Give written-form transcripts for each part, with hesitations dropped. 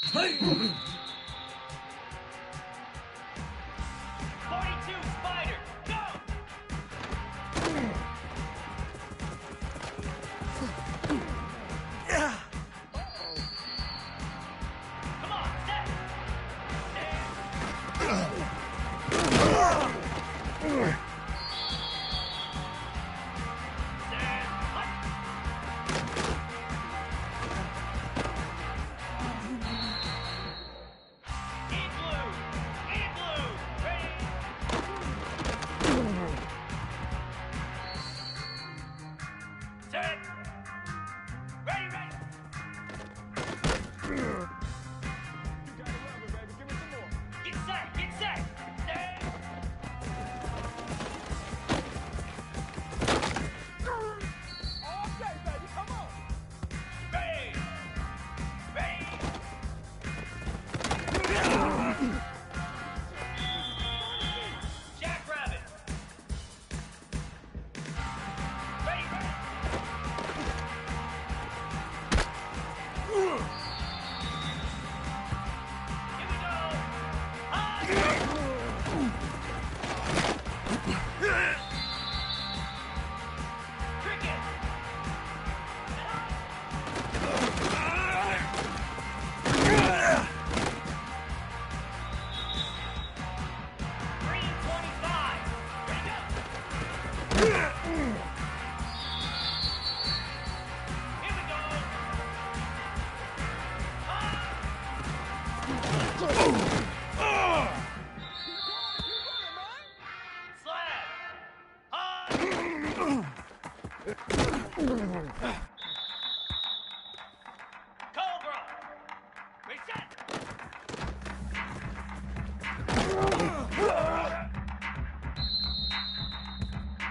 Spider, go! Come on, set!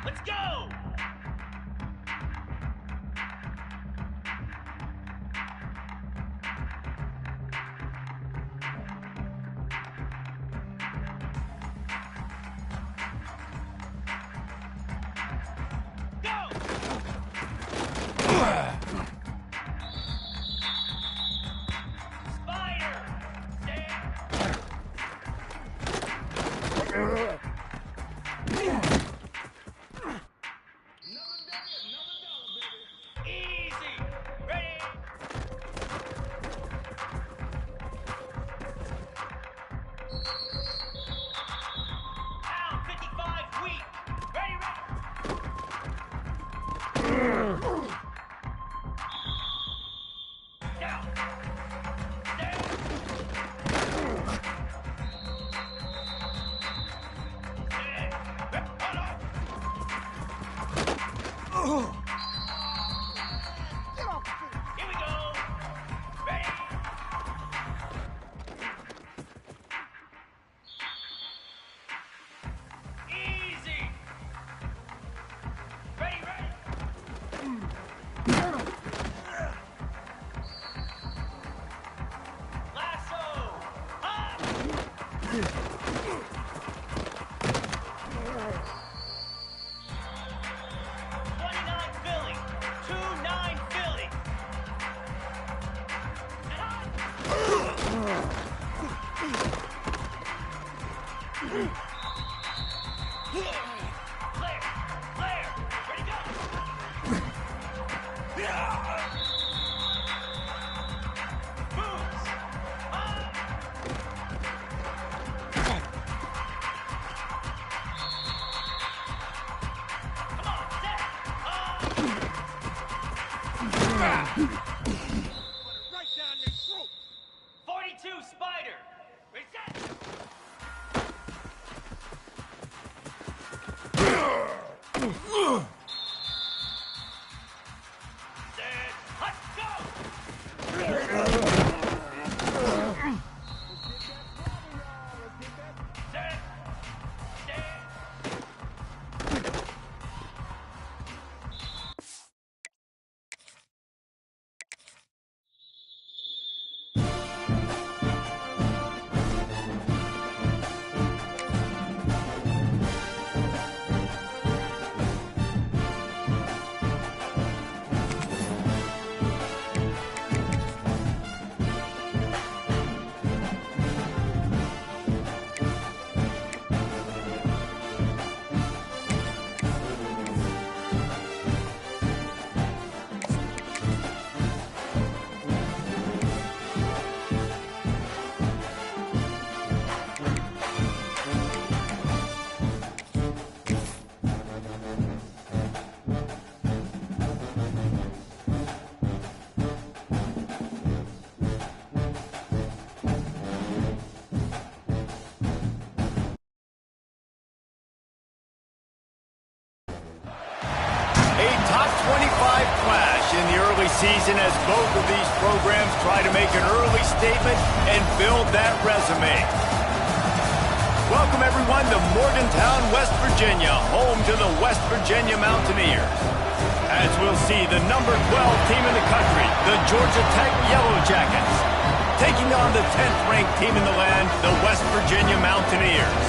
Let's go! Right down their throat. 42 Spider. Reset. Set. Let's go. Set. Stand. in the early season as both of these programs try to make an early statement and build that resume. Welcome, everyone, to Morgantown, West Virginia, home to the West Virginia Mountaineers. As we'll see, the number 12 team in the country, the Georgia Tech Yellow Jackets, taking on the 10th-ranked team in the land, the West Virginia Mountaineers.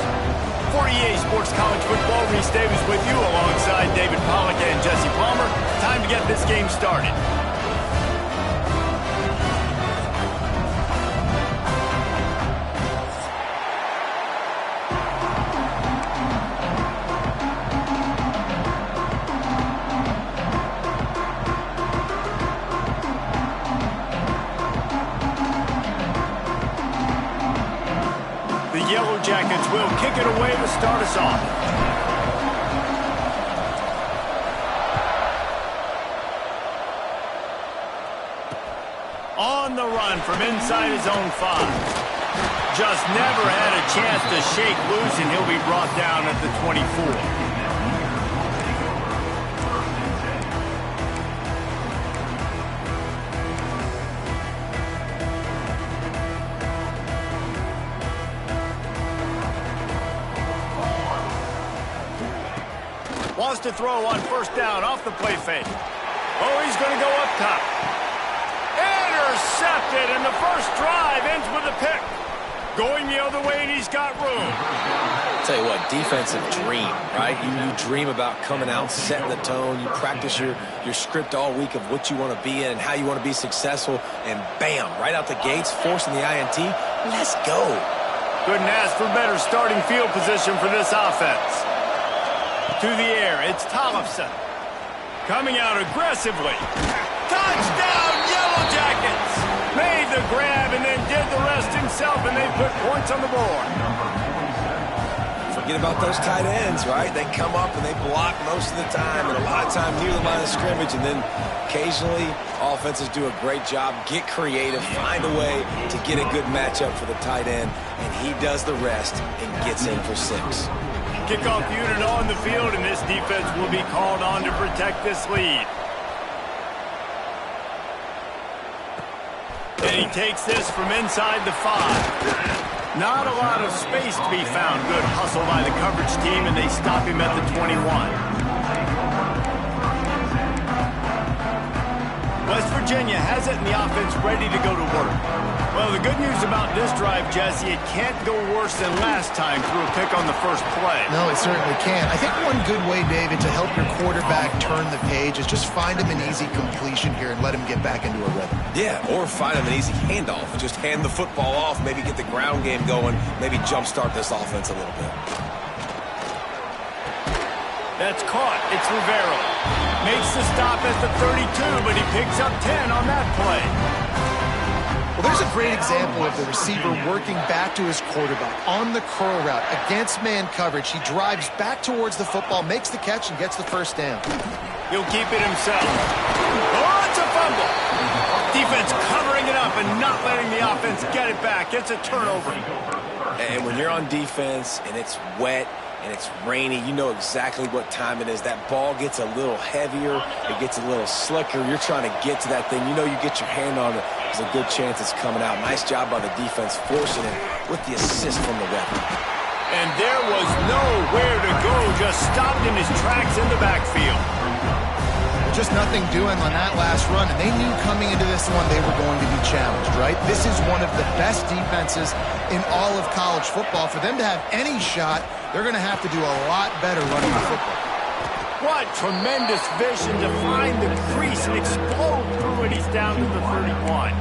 For EA Sports College Football, Reese Davis with you alongside David Pollack and Jesse Palmer. Time to get this game started. The Yellow Jackets will kick it away to start us off. On the run from inside his own 5. Just never had a chance to shake loose, and he'll be brought down at the 24. Wants to throw on first down off the play fake. Oh, he's going to go up top. Intercepted, and the first drive ends with a pick. Going the other way, and he's got room. Tell you what, defensive dream, right? You dream about coming out, setting the tone. You practice your script all week of what you want to be in and how you want to be successful. And bam, right out the gates, forcing the INT. Let's go. Couldn't ask for better starting field position for this offense. To the air, it's Tollefson. Coming out aggressively. Touchdown, Yellow Jackets! Made the grab and then did the rest himself, and they put points on the board. Forget about those tight ends, right? They come up and they block most of the time, and a lot of time near the line of scrimmage, and then occasionally offenses do a great job, get creative, find a way to get a good matchup for the tight end, and he does the rest and gets in for 6. Kickoff unit on the field, and this defense will be called on to protect this lead. And he takes this from inside the 5. Not a lot of space to be found. Good hustle by the coverage team, and they stop him at the 21. West Virginia has it, and the offense ready to go to work. Well, the good news about this drive, Jesse, it can't go worse than last time through a pick on the first play. No, it certainly can't. I think one good way, David, to help your quarterback turn the page is just find him an easy completion here and let him get back into a rhythm. Yeah, or find him an easy handoff. Just hand the football off, maybe get the ground game going, maybe jumpstart this offense a little bit. That's caught. It's Rivera. Makes the stop at the 32, but he picks up 10 on that play. Well, there's a great example of the receiver working back to his quarterback on the curl route against man coverage. He drives back towards the football, makes the catch, and gets the first down. He'll keep it himself. Oh, it's a fumble. Defense covering it up and not letting the offense get it back. It's a turnover. And when you're on defense and it's wet and it's rainy, you know exactly what time it is. That ball gets a little heavier. It gets a little slicker. You're trying to get to that thing. You know you get your hand on it. There's a good chance it's coming out. Nice job by the defense forcing it with the assist from the weapon. And there was nowhere to go. Just stopped in his tracks in the backfield. Just nothing doing on that last run, and they knew coming into this one they were going to be challenged, right? This is one of the best defenses in all of college football. For them to have any shot, they're going to have to do a lot better running the football. What tremendous vision to find the crease and explode through it. He's down to the 31.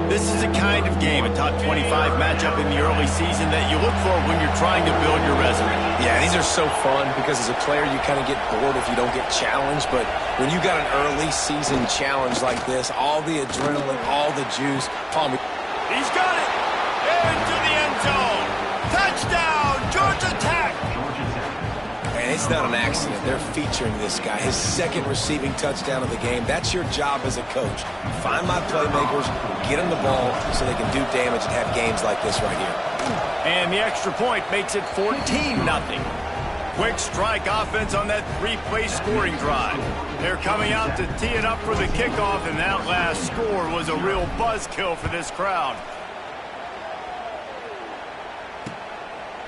This is a kind of game, a top 25 matchup in the early season that you look for when you're trying to build your resume. Yeah, these are so fun because as a player you kind of get bored if you don't get challenged, but when you got an early season challenge like this, all the adrenaline, all the juice, Palmer. He's got it! Into the end zone! Touchdown, Georgia Tech! And it's not an accident. They're featuring this guy. His second receiving touchdown of the game. That's your job as a coach. Find my playmakers, get them the ball so they can do damage and have games like this right here. And the extra point makes it 14-0. Quick strike offense on that three-play scoring drive. They're coming out to tee it up for the kickoff, and that last score was a real buzzkill for this crowd.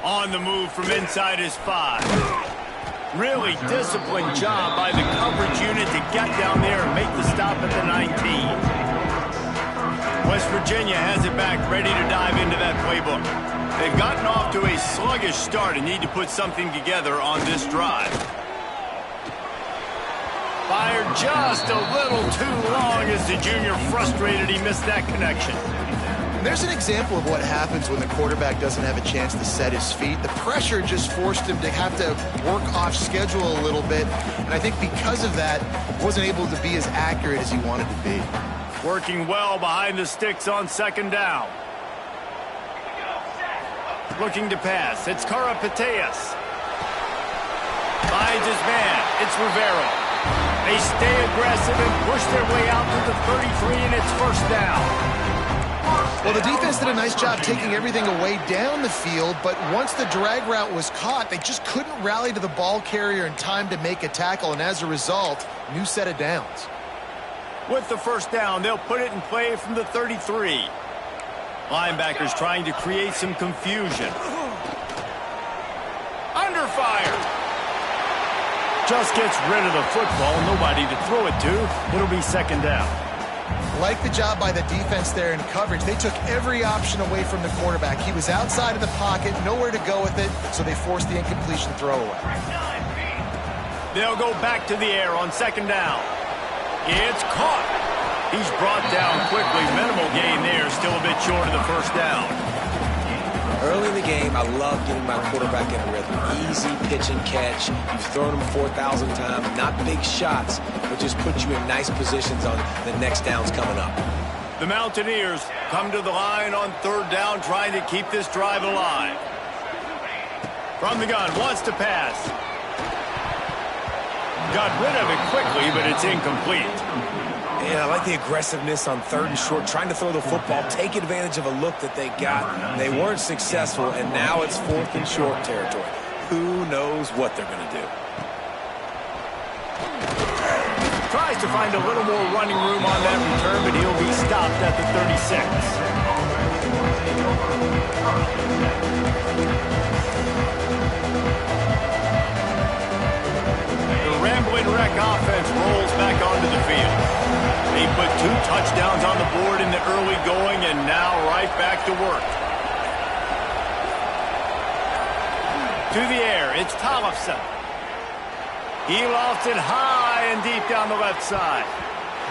On the move from inside his 5. Really disciplined job by the coverage unit to get down there and make the stop at the 19. West Virginia has it back, ready to dive into that playbook. They've gotten off to a sluggish start and need to put something together on this drive. Fired just a little too long as the junior frustrated he missed that connection. There's an example of what happens when the quarterback doesn't have a chance to set his feet. The pressure just forced him to have to work off schedule a little bit, and I think because of that, wasn't able to be as accurate as he wanted to be. Working well behind the sticks on second down. Looking to pass. It's Karapateas. Finds his man. It's Rivero. They stay aggressive and push their way out to the 33, and it's first down. Well, the defense did a nice job taking everything away down the field, but once the drag route was caught, they just couldn't rally to the ball carrier in time to make a tackle, and as a result, new set of downs. With the first down, they'll put it in play from the 33. Linebackers trying to create some confusion. Under fire. Just gets rid of the football. Nobody to throw it to. It'll be second down. Like the job by the defense there in coverage. They took every option away from the quarterback. He was outside of the pocket, nowhere to go with it, so they forced the incompletion throwaway. They'll go back to the air on second down. It's caught. He's brought down quickly. Minimal gain there. Still a bit short of the first down. Early in the game, I love getting my quarterback in a rhythm. Easy pitch and catch. You've thrown him 4,000 times. Not big shots, but just put you in nice positions on the next downs coming up. The Mountaineers come to the line on third down, trying to keep this drive alive. From the gun, wants to pass. Got rid of it quickly, but it's incomplete. Yeah, I like the aggressiveness on third and short, trying to throw the football, take advantage of a look that they got. They weren't successful, and now it's fourth and short territory. Who knows what they're going to do? Tries to find a little more running room on that return, but he'll be stopped at the 36. The Rambling Wreck offense rolls back onto the field. They put 2 touchdowns on the board in the early going, and now right back to work. To the air, it's Tollefson. He lofts it high and deep down the left side.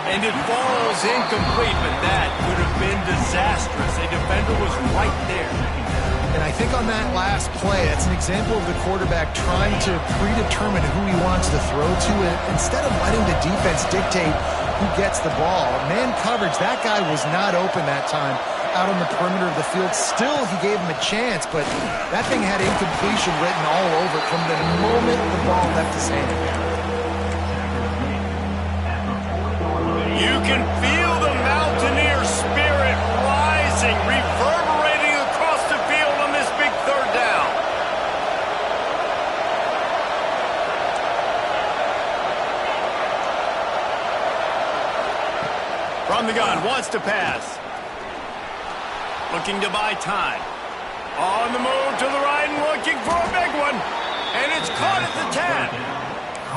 And it falls incomplete, but that could have been disastrous. A defender was right there. And I think on that last play, that's an example of the quarterback trying to predetermine who he wants to throw to, and instead of letting the defense dictate who gets the ball. Man coverage, that guy was not open that time out on the perimeter of the field. Still, he gave him a chance, but that thing had incompletion written all over it from the moment the ball left his hand. You can feel the Mountaineer spirit rising, reverberating across the field on this big third down. From the gun, wants to pass. Looking to buy time. On the move to the right and looking for a big one. And it's caught at the 10.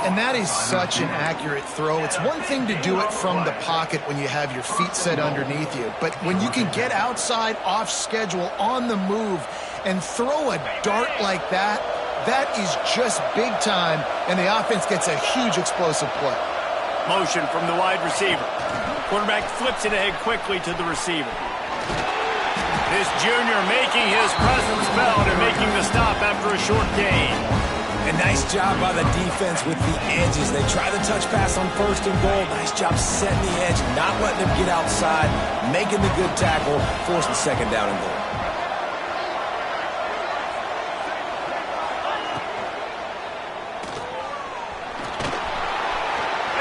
And that is such an accurate throw. It's one thing to do it from the pocket when you have your feet set underneath you, but when you can get outside, off schedule, on the move, and throw a dart like that, that is just big time, and the offense gets a huge explosive play. Motion from the wide receiver. Quarterback flips it ahead quickly to the receiver. This junior making his presence felt and making the stop after a short gain. A nice job by the defense with the edges. They try the touch pass on first and goal. Nice job setting the edge, not letting them get outside, making the good tackle, forcing second down and goal.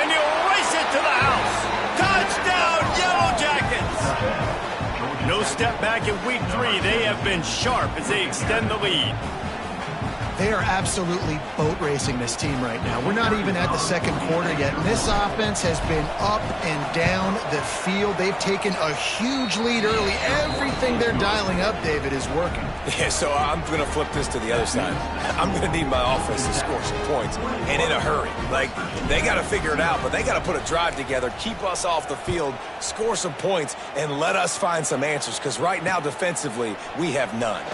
And you'll race it to the house. Touchdown, Yellow Jackets! No step back in week 3. They have been sharp as they extend the lead. They are absolutely boat racing this team right now. We're not even at the second quarter yet, and this offense has been up and down the field. They've taken a huge lead early. Everything they're dialing up, David, is working. Yeah, so I'm going to flip this to the other side. I'm going to need my offense to score some points, and in a hurry. Like, they got to figure it out, but they got to put a drive together, keep us off the field, score some points, and let us find some answers, because right now, defensively, we have none.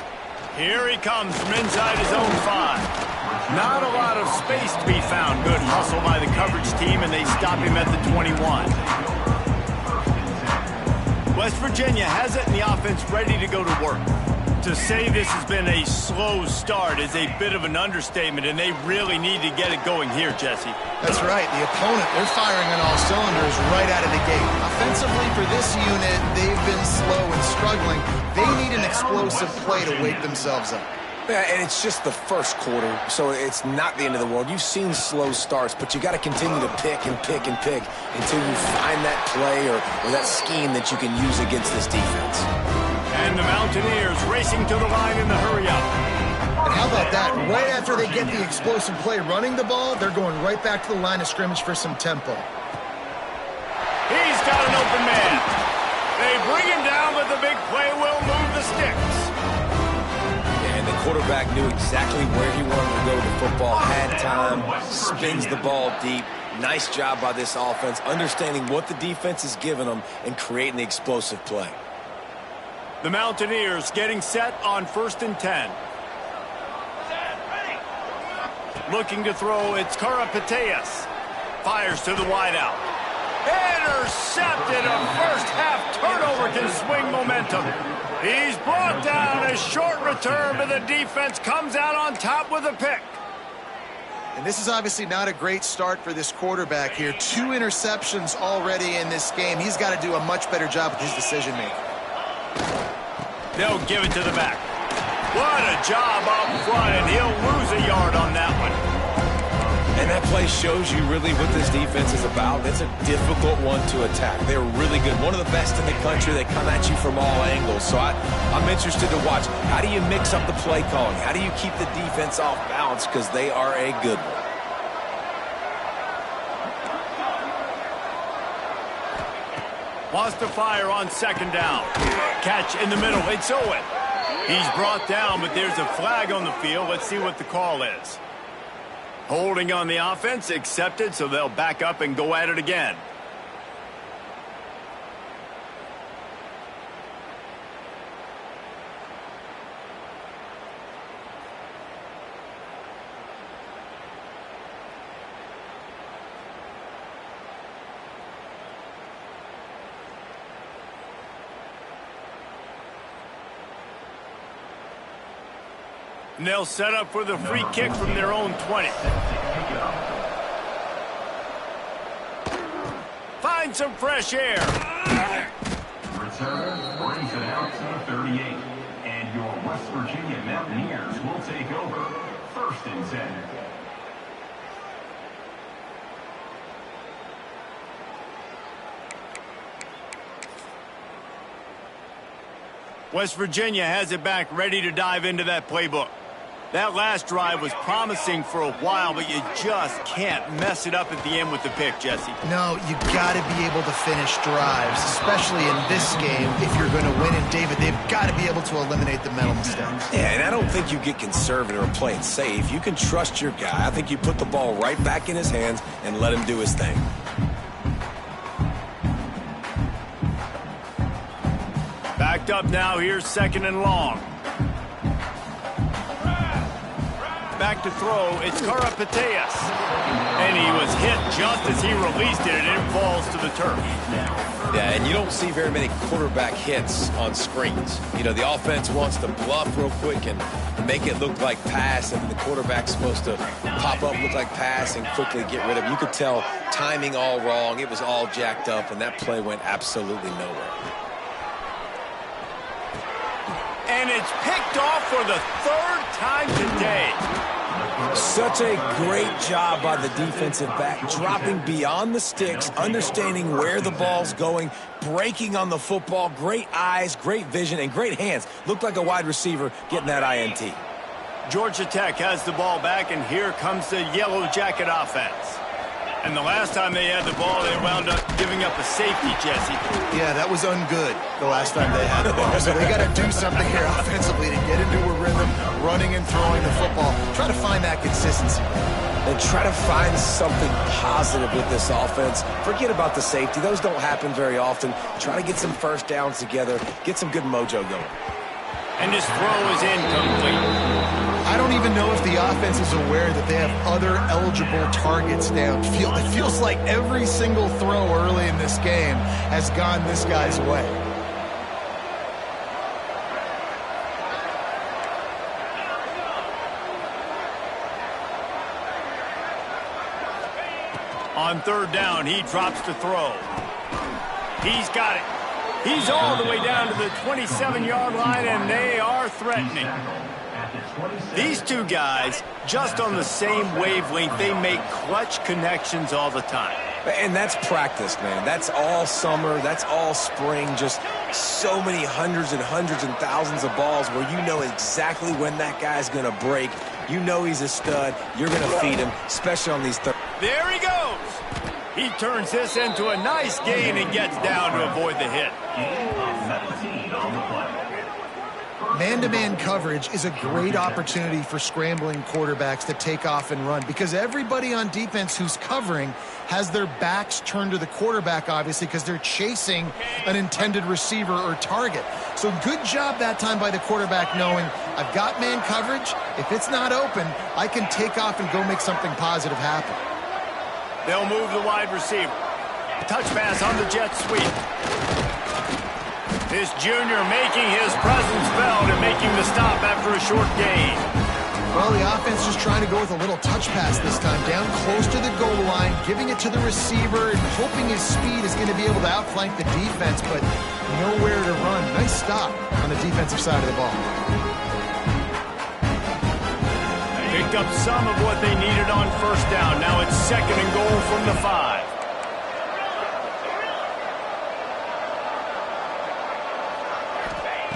Here he comes from inside his own 5. Not a lot of space to be found. Good hustle by the coverage team, and they stop him at the 21. West Virginia has it, and the offense ready to go to work. To say this has been a slow start is a bit of an understatement, and they really need to get it going here, Jesse. That's right. The opponent, they're firing on all cylinders right out of the gate. Offensively, for this unit, they've been slow and struggling. They need an explosive play to wake themselves up. Yeah, and it's just the first quarter, so it's not the end of the world. You've seen slow starts, but you got to continue to pick and pick and pick until you find that play or that scheme that you can use against this defense. And the Mountaineers racing to the line in the hurry-up. And how about that? Right after they get the explosive play running the ball, they're going right back to the line of scrimmage for some tempo. He's got an open man. They bring him down, but the big play will move the sticks. And the quarterback knew exactly where he wanted to go with the football, had time, spins the ball deep. Nice job by this offense, understanding what the defense is giving them and creating the explosive play. The Mountaineers getting set on 1st and 10. Looking to throw, it's Karapateas. Fires to the wideout. Intercepted. A first-half turnover can swing momentum. He's brought down. A short return, but the defense comes out on top with a pick. And this is obviously not a great start for this quarterback here. 2 interceptions already in this game. He's got to do a much better job with his decision-making. They'll give it to the back. What a job up front, and he'll lose a yard on that one. And that play shows you really what this defense is about. It's a difficult one to attack. They're really good. One of the best in the country. They come at you from all angles. So I'm interested to watch. How do you mix up the play calling? How do you keep the defense off balance? Because they are a good one. Wants to fire on 2nd down. Catch in the middle. It's Owen. He's brought down, but there's a flag on the field. Let's see what the call is. Holding on the offense, accepted, so they'll back up and go at it again. And they'll set up for the free kick from their own 20. Find some fresh air. Return brings it out to 38. And your West Virginia Mountaineers will take over 1st and 10. West Virginia has it back, ready to dive into that playbook. That last drive was promising for a while, but you just can't mess it up at the end with the pick, Jesse. No, you got to be able to finish drives, especially in this game if you're going to win. And, David, they've got to be able to eliminate the mental mistakes. Yeah, and I don't think you get conservative or play it safe. You can trust your guy. I think you put the ball right back in his hands and let him do his thing. Backed up now, here's 2nd and long. Back to throw, it's Karapateas. And he was hit just as he released it, and it falls to the turf. Yeah, and you don't see very many quarterback hits on screens. You know, the offense wants to bluff real quick and make it look like pass, and the quarterback's supposed to pop up, look like pass, and quickly get rid of it. You could tell timing all wrong. It was all jacked up, and that play went absolutely nowhere. And it's picked off for the 3rd time today. Such a great job by the defensive back, dropping beyond the sticks, understanding where the ball's going, breaking on the football. Great eyes, great vision, and great hands. Looked like a wide receiver getting that INT. Georgia Tech has the ball back, and here comes the Yellow Jacket offense. And the last time they had the ball, they wound up giving up a safety, Jesse. Yeah, that was ungood the last time they had the ball. So they got to do something here offensively to get into a rhythm, running and throwing the football. Try to find that consistency. And try to find something positive with this offense. Forget about the safety. Those don't happen very often. Try to get some first downs together, get some good mojo going. And this throw is incomplete. I don't even know if the offense is aware that they have other eligible targets downfield. It feels like every single throw early in this game has gone this guy's way. On third down, he drops the throw. He's got it. He's all the way down to the 27-yard line, and they are threatening. These two guys, just on the same wavelength, they make clutch connections all the time. And that's practice, man. That's all summer. That's all spring. Just so many hundreds and thousands of balls where you know exactly when that guy's going to break. You know he's a stud. You're going to feed him, especially on these third. There he goes. He turns this into a nice gain and gets down to avoid the hit. Man-to-man coverage is a great opportunity for scrambling quarterbacks to take off and run because everybody on defense who's covering has their backs turned to the quarterback, obviously, because they're chasing an intended receiver or target. So good job that time by the quarterback knowing I've got man coverage. If it's not open, I can take off and go make something positive happen. They'll move the wide receiver. Touch pass on the jet sweep. This junior making his presence felt and making the stop after a short gain. Well, the offense just trying to go with a little touch pass this time, down close to the goal line, giving it to the receiver and hoping his speed is going to be able to outflank the defense, but nowhere to run. Nice stop on the defensive side of the ball. Picked up some of what they needed on first down. Now it's 2nd and goal from the 5.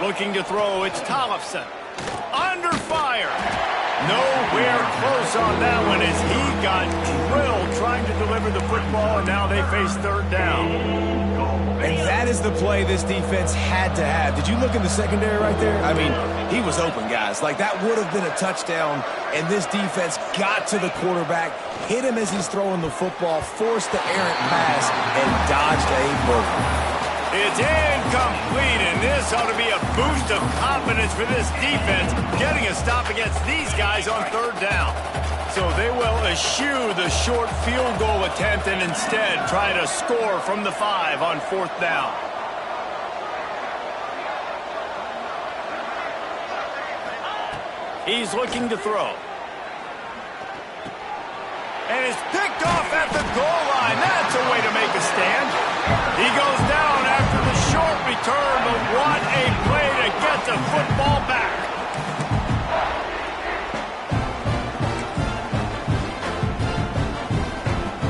Looking to throw, it's Tollefson. Under fire. Nowhere close on that one as he got drilled trying to deliver the football, and now they face third down. And that is the play this defense had to have. Did you look in the secondary right there? I mean, he was open, guys. Like, that would have been a touchdown, and this defense got to the quarterback, hit him as he's throwing the football, forced the errant pass, and dodged a bullet. It's incomplete, and this ought to be a boost of confidence for this defense, getting a stop against these guys on third down. So they will eschew the short field goal attempt and instead try to score from the 5 on 4th down. He's looking to throw. And it's picked off at the goal line. That's a way to make a stand. He goes down after the short return, but what a play to get the football back.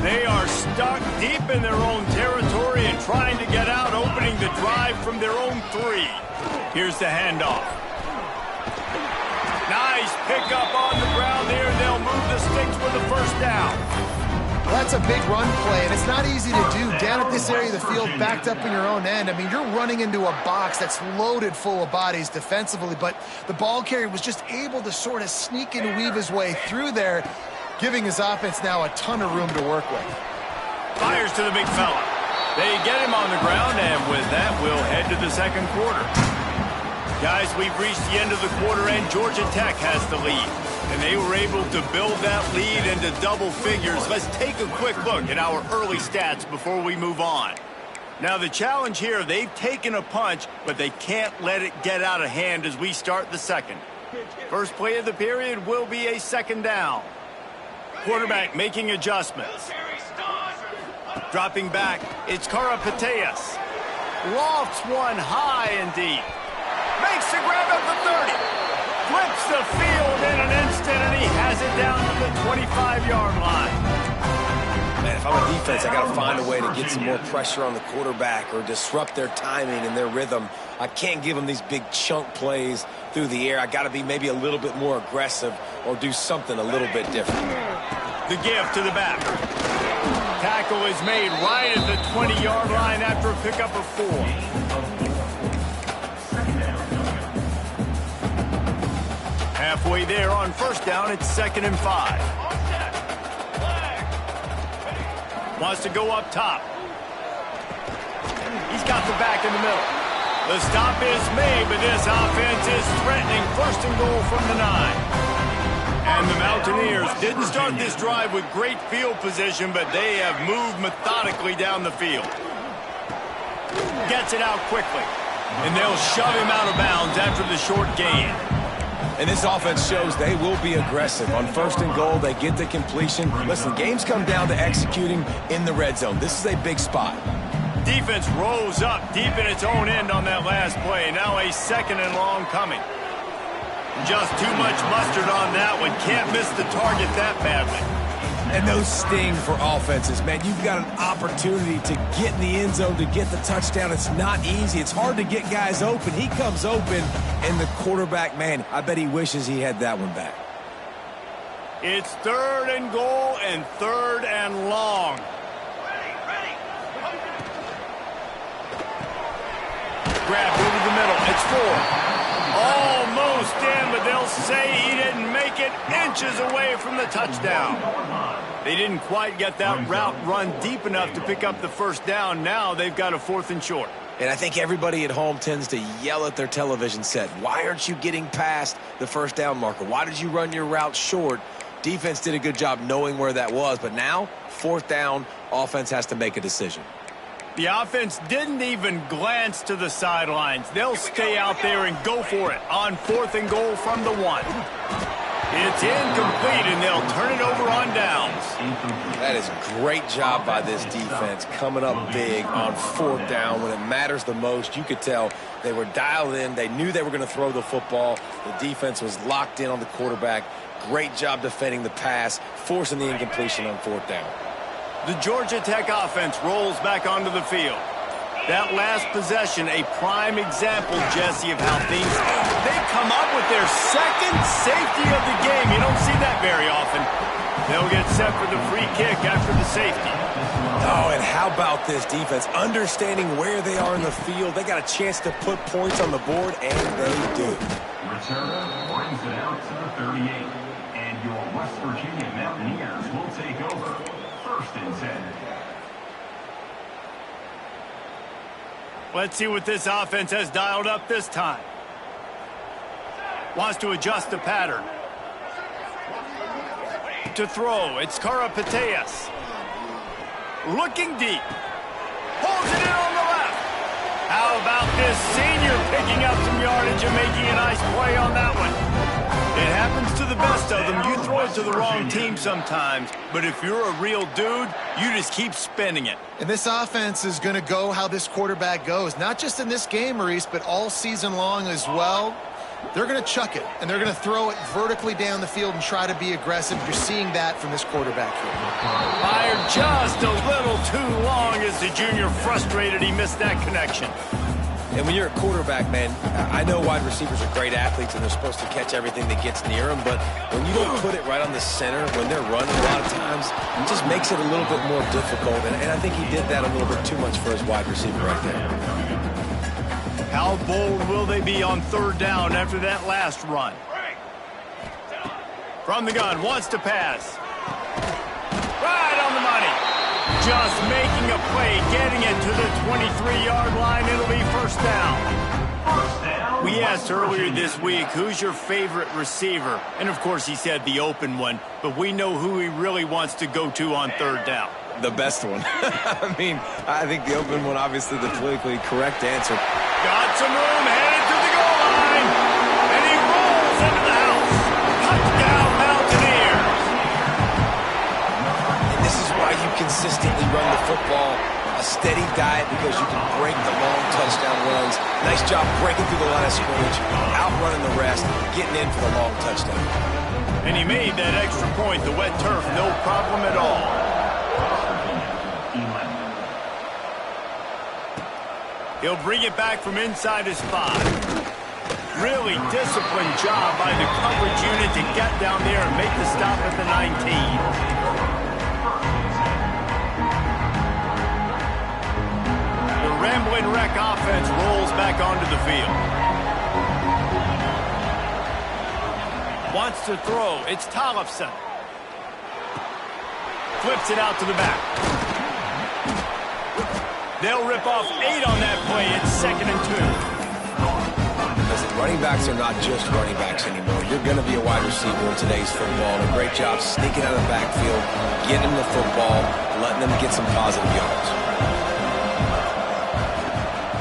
They are stuck deep in their own territory and trying to get out, opening the drive from their own 3. Here's the handoff. Nice pickup on the ground there. They'll move the sticks for the first down. Well, that's a big run play, and it's not easy to do. Down at this area of the field, backed up in your own end. I mean, you're running into a box that's loaded full of bodies defensively, but the ball carrier was just able to sort of sneak and weave his way through there, giving his offense now a ton of room to work with. Fires to the big fella. They get him on the ground, and with that, we'll head to the second quarter. Guys, we've reached the end of the quarter, and Georgia Tech has the lead. And they were able to build that lead into double figures. Let's take a quick look at our early stats before we move on. Now, the challenge here, they've taken a punch, but they can't let it get out of hand as we start the second. First play of the period will be a 2nd down. Quarterback making adjustments. Dropping back, it's Karapateas. Lofts one high and deep. Makes the grab at the 30. Flips the field in an instant, and he has it down to the 25-yard line. Man, if if I'm a defense, I got to find a way to get some more pressure on the quarterback or disrupt their timing and their rhythm. I can't give them these big chunk plays through the air. I got to be maybe a little bit more aggressive or do something a little bit different. The give to the back. Tackle is made right at the 20-yard line after a pickup of 4. Halfway there on first down, it's 2nd and 5. Wants to go up top. He's got the back in the middle. The stop is made, but this offense is threatening 1st and goal from the 9. And the Mountaineers didn't start this drive with great field position, but they have moved methodically down the field. Gets it out quickly. And they'll shove him out of bounds after the short gain. And this offense shows they will be aggressive. On 1st and goal, they get the completion. Listen, games come down to executing in the red zone. This is a big spot. Defense rose up deep in its own end on that last play. Now a 2nd and long coming. Just too much mustard on that one. Can't miss the target that badly. And those sting for offenses, man. You've got an opportunity to get in the end zone, to get the touchdown. It's not easy. It's hard to get guys open. He comes open, and the quarterback, man, I bet he wishes he had that one back. It's 3rd and goal and 3rd and long. Grabbed over the middle. It's 4. Almost in, but they'll say he didn't make it, inches away from the touchdown. They didn't quite get that route run deep enough to pick up the first down. Now they've got a 4th and short. And I think everybody at home tends to yell at their television set. Why aren't you getting past the first down marker? Why did you run your route short? Defense did a good job knowing where that was, but now 4th down, offense has to make a decision. The offense didn't even glance to the sidelines. They'll stay out there and go for it on 4th and goal from the 1. It's incomplete, and they'll turn it over on downs. That is a great job by this defense, coming up big on 4th down when it matters the most. You could tell they were dialed in. They knew they were going to throw the football. The defense was locked in on the quarterback. Great job defending the pass, forcing the incompletion on 4th down. The Georgia Tech offense rolls back onto the field. That last possession, a prime example, Jesse, of how they come up with their 2nd safety of the game. You don't see that very often. They'll get set for the free kick after the safety. Oh, and how about this defense? Understanding where they are in the field. They got a chance to put points on the board, and they do. Returner brings it out to the 38. And your West Virginia Mountaineers will take over. 1st and 10. Let's see what this offense has dialed up this time. Wants to adjust the pattern. To throw, it's Karapateas. Looking deep. Pulls it in on the left. How about this senior picking up some yardage and making a nice play on that one? It happens to the best of them. You throw it to the wrong team sometimes, but if you're a real dude, you just keep spinning it. And this offense is going to go how this quarterback goes, not just in this game, Maurice, but all season long as well. They're going to chuck it, and they're going to throw it vertically down the field and try to be aggressive. You're seeing that from this quarterback here. Fired just a little too long as the junior frustrated he missed that connection. And when you're a quarterback, man, I know wide receivers are great athletes and they're supposed to catch everything that gets near them, but when you don't put it right on the center, when they're running a lot of times, it just makes it a little bit more difficult. And I think he did that a little bit too much for his wide receiver right there. How bold will they be on 3rd down after that last run? From the gun, wants to pass. Right on the money. Just making a play, getting it to the 23-yard line. It'll be 1st down. We asked earlier this week, who's your favorite receiver? And, of course, he said the open one, but we know who he really wants to go to on 3rd down. The best one. I mean, I think the open one, obviously the politically correct answer. Got some room, headed to the goal line, and he rolls into the house. Touchdown, Mountaineers. And this is why you consistently run the football, a steady diet, because you can break the long touchdown runs. Nice job breaking through the line of scrimmage, outrunning the rest, getting in for the long touchdown. And he made that extra point, the wet turf, no problem at all. He'll bring it back from inside his 5. Really disciplined job by the coverage unit to get down there and make the stop at the 19. The Ramblin' Wreck offense rolls back onto the field. Wants to throw. It's Tollefson. Flips it out to the back. They'll rip off 8 on that play. It's 2nd and 2. Running backs are not just running backs anymore. You're going to be a wide receiver in today's football. And a great job sneaking out of the backfield, getting the football, letting them get some positive yards.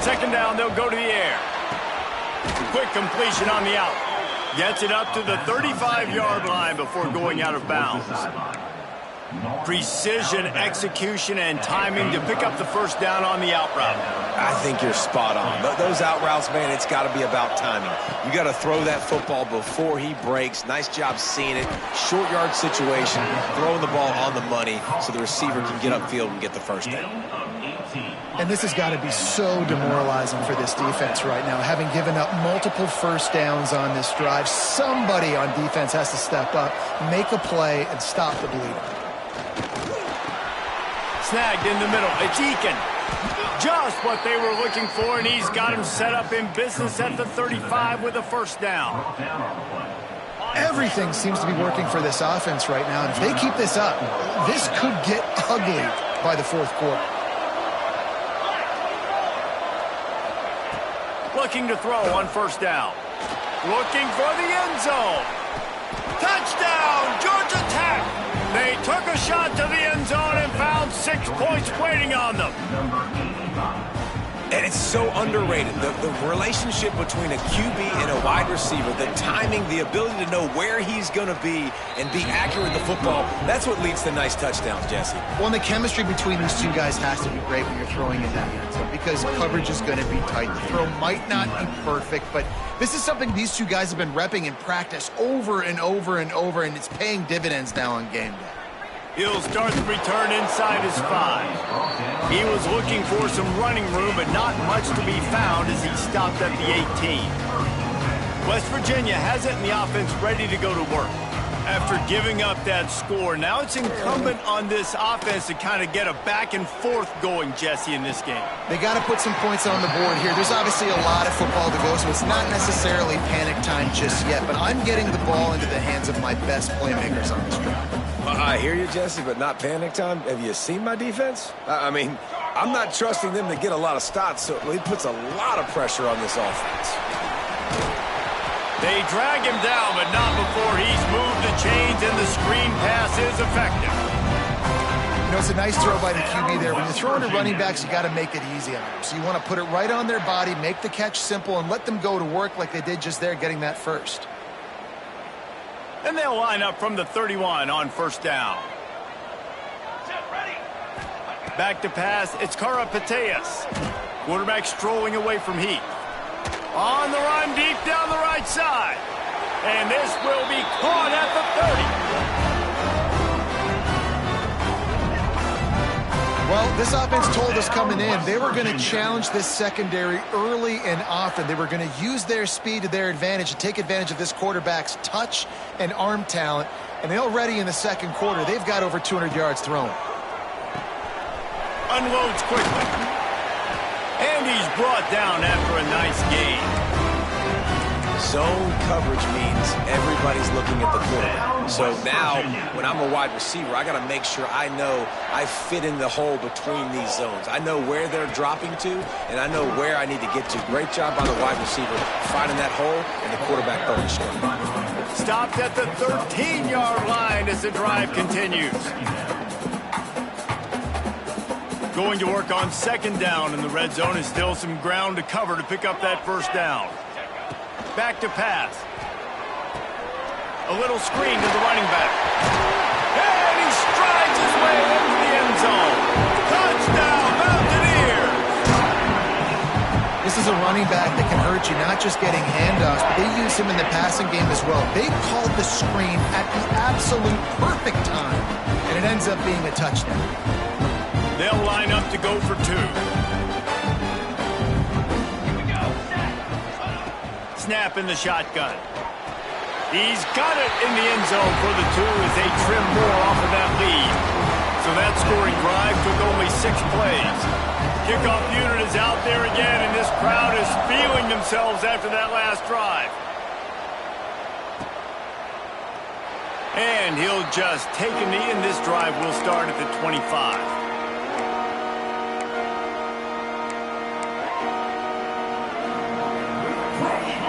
2nd down, they'll go to the air. Quick completion on the out. Gets it up to the 35-yard line before going out of bounds. Precision, execution, and timing to pick up the 1st down on the out route. I think you're spot on. Those out routes, man, it's got to be about timing. You got to throw that football before he breaks. Nice job seeing it. Short yard situation, throwing the ball on the money so the receiver can get upfield and get the 1st down. And this has got to be so demoralizing for this defense right now. Having given up multiple 1st downs on this drive, somebody on defense has to step up, make a play, and stop the bleeding. Snagged in the middle. It's Eakin. Just what they were looking for, and he's got him set up in business at the 35 with a 1st down. Everything seems to be working for this offense right now. And if they keep this up, this could get ugly by the 4th quarter. Looking to throw on 1st down. Looking for the end zone. Touchdown, Georgia Tech! They took a shot to the end zone and found 6 points waiting on them. And it's so underrated. The relationship between a QB and a wide receiver, the timing, the ability to know where he's going to be and be accurate with the football, that's what leads to nice touchdowns, Jesse. Well, and the chemistry between these two guys has to be great when you're throwing in that end zone because coverage is going to be tight. The throw might not be perfect, but this is something these two guys have been repping in practice over and over and over, and it's paying dividends now on game day. He'll start the return inside his 5. He was looking for some running room, but not much to be found as he stopped at the 18. West Virginia has it in the offense ready to go to work. After giving up that score, now it's incumbent on this offense to kind of get a back and forth going, Jesse, in this game. They got to put some points on the board here. There's obviously a lot of football to go, so it's not necessarily panic time just yet, but I'm getting the ball into the hands of my best playmakers on this drive. I hear you, Jesse, but not panic time. Have you seen my defense? I mean, I'm not trusting them to get a lot of stops, so it puts a lot of pressure on this offense. They drag him down, but not before he's moved the chains and the screen pass is effective. You know, it's a nice throw by the QB there. When you're throwing to running backs, you got to make it easy on them. So you want to put it right on their body, make the catch simple, and let them go to work like they did just there, getting that 1st. And they'll line up from the 31 on 1st down. Back to pass, it's Karapateas. Quarterback strolling away from Heath. On the run, deep down the right side. And this will be caught at the 30. Well, this offense told us coming in they were going to challenge this secondary early and often. They were going to use their speed to their advantage and take advantage of this quarterback's touch and arm talent. And they already in the 2nd quarter, they've got over 200 yards thrown. Unloads quickly. And he's brought down after a nice gain. Zone coverage means everybody's looking at the quarterback. So now, when I'm a wide receiver, I got to make sure I know I fit in the hole between these zones. I know where they're dropping to, and I know where I need to get to. Great job by the wide receiver finding that hole, and the quarterback throwing short. Stopped at the 13-yard line as the drive continues. Going to work on 2nd down in the red zone, and still some ground to cover to pick up that 1st down. Back to pass. A little screen to the running back. And he strides his way into the end zone. Touchdown, Mountaineers! This is a running back that can hurt you, not just getting handoffs, but they use him in the passing game as well. They called the screen at the absolute perfect time, and it ends up being a touchdown. They'll line up to go for 2. snap in the shotgun. He's got it in the end zone for the 2 as they trim more off of that lead. So that scoring drive took only 6 plays. Kickoff unit is out there again, and this crowd is feeling themselves after that last drive. And he'll just take a knee, and this drive will start at the 25.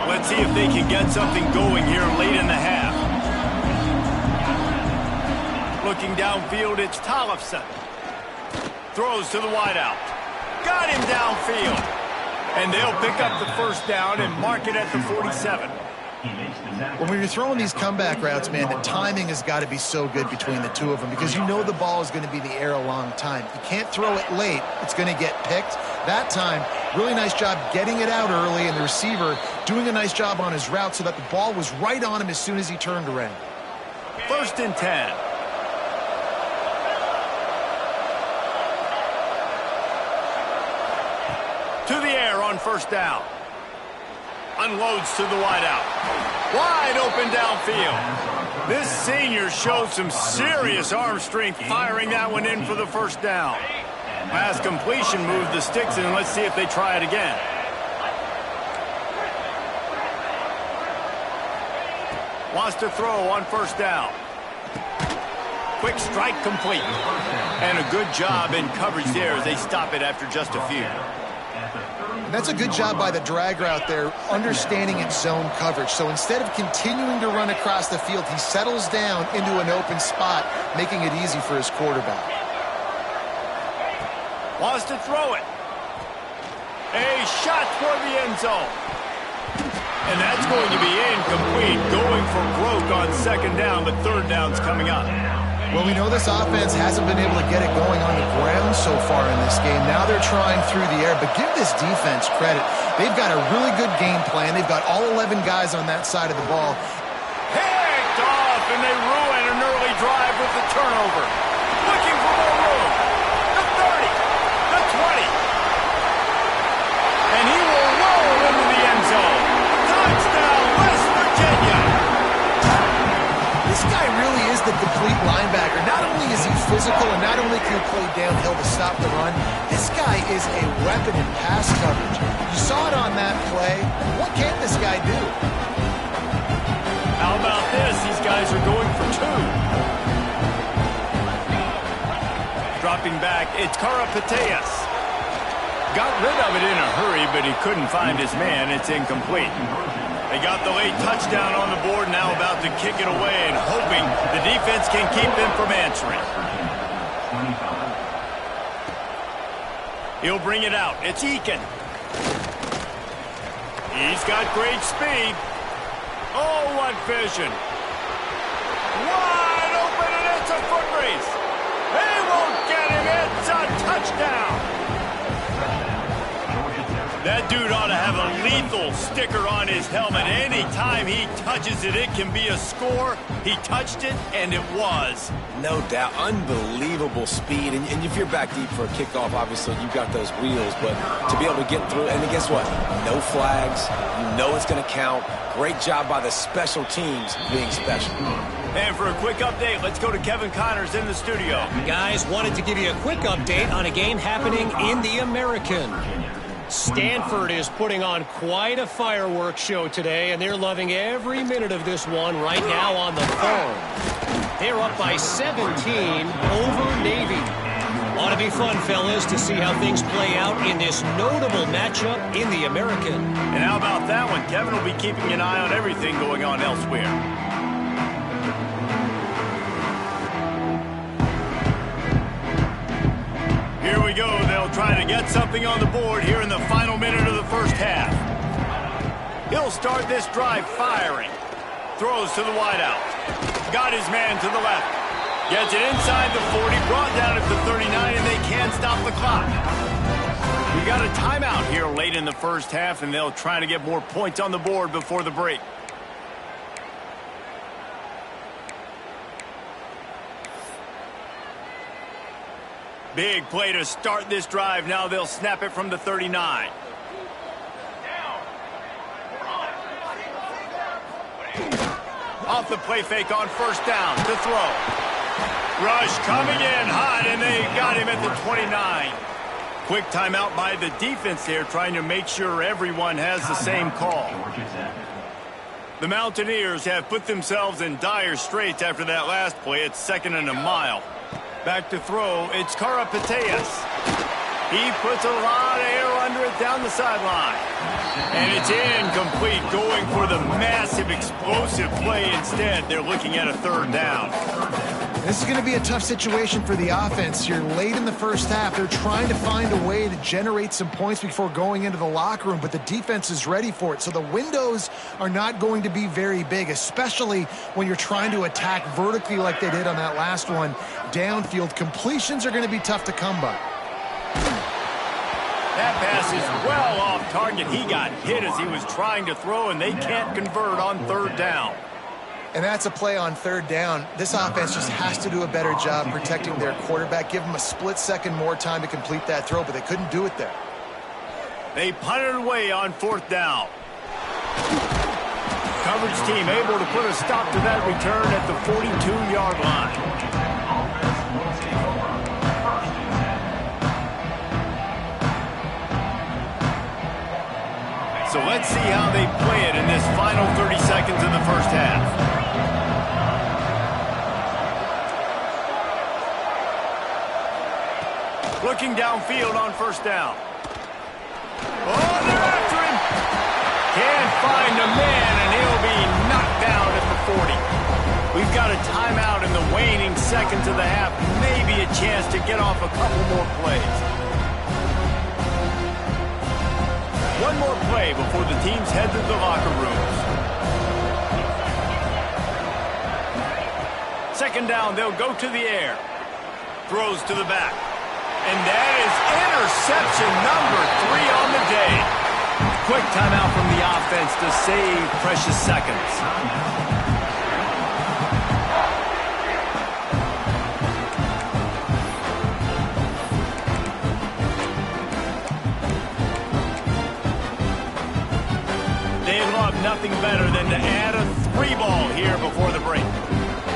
Let's see if they can get something going here late in the half. Looking downfield, it's Tollefson. Throws to the wideout. Got him downfield. And they'll pick up the first down and mark it at the 47. When you're throwing these comeback routes, man, the timing has got to be so good between the two of them because you know the ball is going to be in the air a long time. You can't throw it late. It's going to get picked. That time, really nice job getting it out early, and the receiver doing a nice job on his route so that the ball was right on him as soon as he turned around. 1st and 10. To the air on 1st down. Unloads to the wideout. Wide open downfield. This senior showed some serious arm strength firing that one in for the 1st down. Last completion moved the sticks in. Let's see if they try it again. Wants to throw on 1st down. Quick strike complete. And a good job in coverage there as they stop it after just a few. And that's a good job by the drag route there, understanding its zone coverage. So instead of continuing to run across the field, he settles down into an open spot, making it easy for his quarterback. Wants to throw it. A shot toward the end zone. And that's going to be incomplete, going for broke on 2nd down, but 3rd down's coming up. Well, we know this offense hasn't been able to get it going on the ground so far in this game. Now they're trying through the air, but give this defense credit. They've got a really good game plan. They've got all 11 guys on that side of the ball. Picked off, and they ruin an early drive with the turnover. Looking for more room. The 30, the 20. And he will roll into the end zone. Touchdown, West Virginia. This guy really is the complete linebacker. Not only is he physical and not only can he play downhill to stop the run, this guy is a weapon in pass coverage. You saw it on that play. What can this guy do? How about this? These guys are going for 2. Dropping back, it's Karapateas. Got rid of it in a hurry, but he couldn't find his man. It's incomplete. They got the late touchdown on the board, now about to kick it away and hoping the defense can keep them from answering. He'll bring it out. It's Eakin. He's got great speed. Oh, what vision. Wide open, and it's a foot race. They won't get him. It's a touchdown. That dude ought to have a lethal sticker on his helmet. Anytime he touches it, it can be a score. He touched it, and it was. No doubt. Unbelievable speed. And if you're back deep for a kickoff, obviously you've got those wheels. But to be able to get through, and guess what? No flags. You know it's going to count. Great job by the special teams being special. And for a quick update, let's go to Kevin Connors in the studio. Guys, wanted to give you a quick update on a game happening in the American. Stanford is putting on quite a fireworks show today, and they're loving every minute of this one right now on the phone. They're up by 17 over Navy. Ought to be fun, fellas, to see how things play out in this notable matchup in the American. And how about that one? Kevin will be keeping an eye on everything going on elsewhere. Here we go. They'll try to get something on the board here in the final minute of the first half. He'll start this drive firing. Throws to the wideout. Got his man to the left. Gets it inside the 40, brought down at the 39, and they can't stop the clock. We got a timeout here late in the first half, and they'll try to get more points on the board before the break. Big play to start this drive. Now they'll snap it from the 39. Off the play fake on first down to throw. Rush coming in hot, and they got him at the 29. Quick timeout by the defense there, trying to make sure everyone has the same call. The Mountaineers have put themselves in dire straits after that last play. It's 2nd and a mile. Back to throw, it's Karapateas. He puts a lot of air under it down the sideline. And it's incomplete, going for the massive explosive play instead. They're looking at a 3rd down. This is going to be a tough situation for the offense. You're late in the first half. They're trying to find a way to generate some points before going into the locker room, but the defense is ready for it. So the windows are not going to be very big, especially when you're trying to attack vertically like they did on that last one. Downfield completions are going to be tough to come by. That pass is well off target. He got hit as he was trying to throw, and they can't convert on 3rd down. And that's a play on 3rd down. This offense just has to do a better job protecting their quarterback. Give him a split second more time to complete that throw, but they couldn't do it there. They punted away on 4th down. Coverage team able to put a stop to that return at the 42-yard line. So let's see how they play it in this final 30 seconds of the first half. Looking downfield on 1st down. Oh, they're after him. Can't find a man, and he'll be knocked down at the 40. We've got a timeout in the waning seconds of the half. Maybe a chance to get off a couple more plays. One more play before the teams head to the locker rooms. 2nd down, they'll go to the air. Throws to the back. And that is interception number 3 on the day. Quick timeout from the offense to save precious seconds. Nothing better than to add a 3-ball here before the break.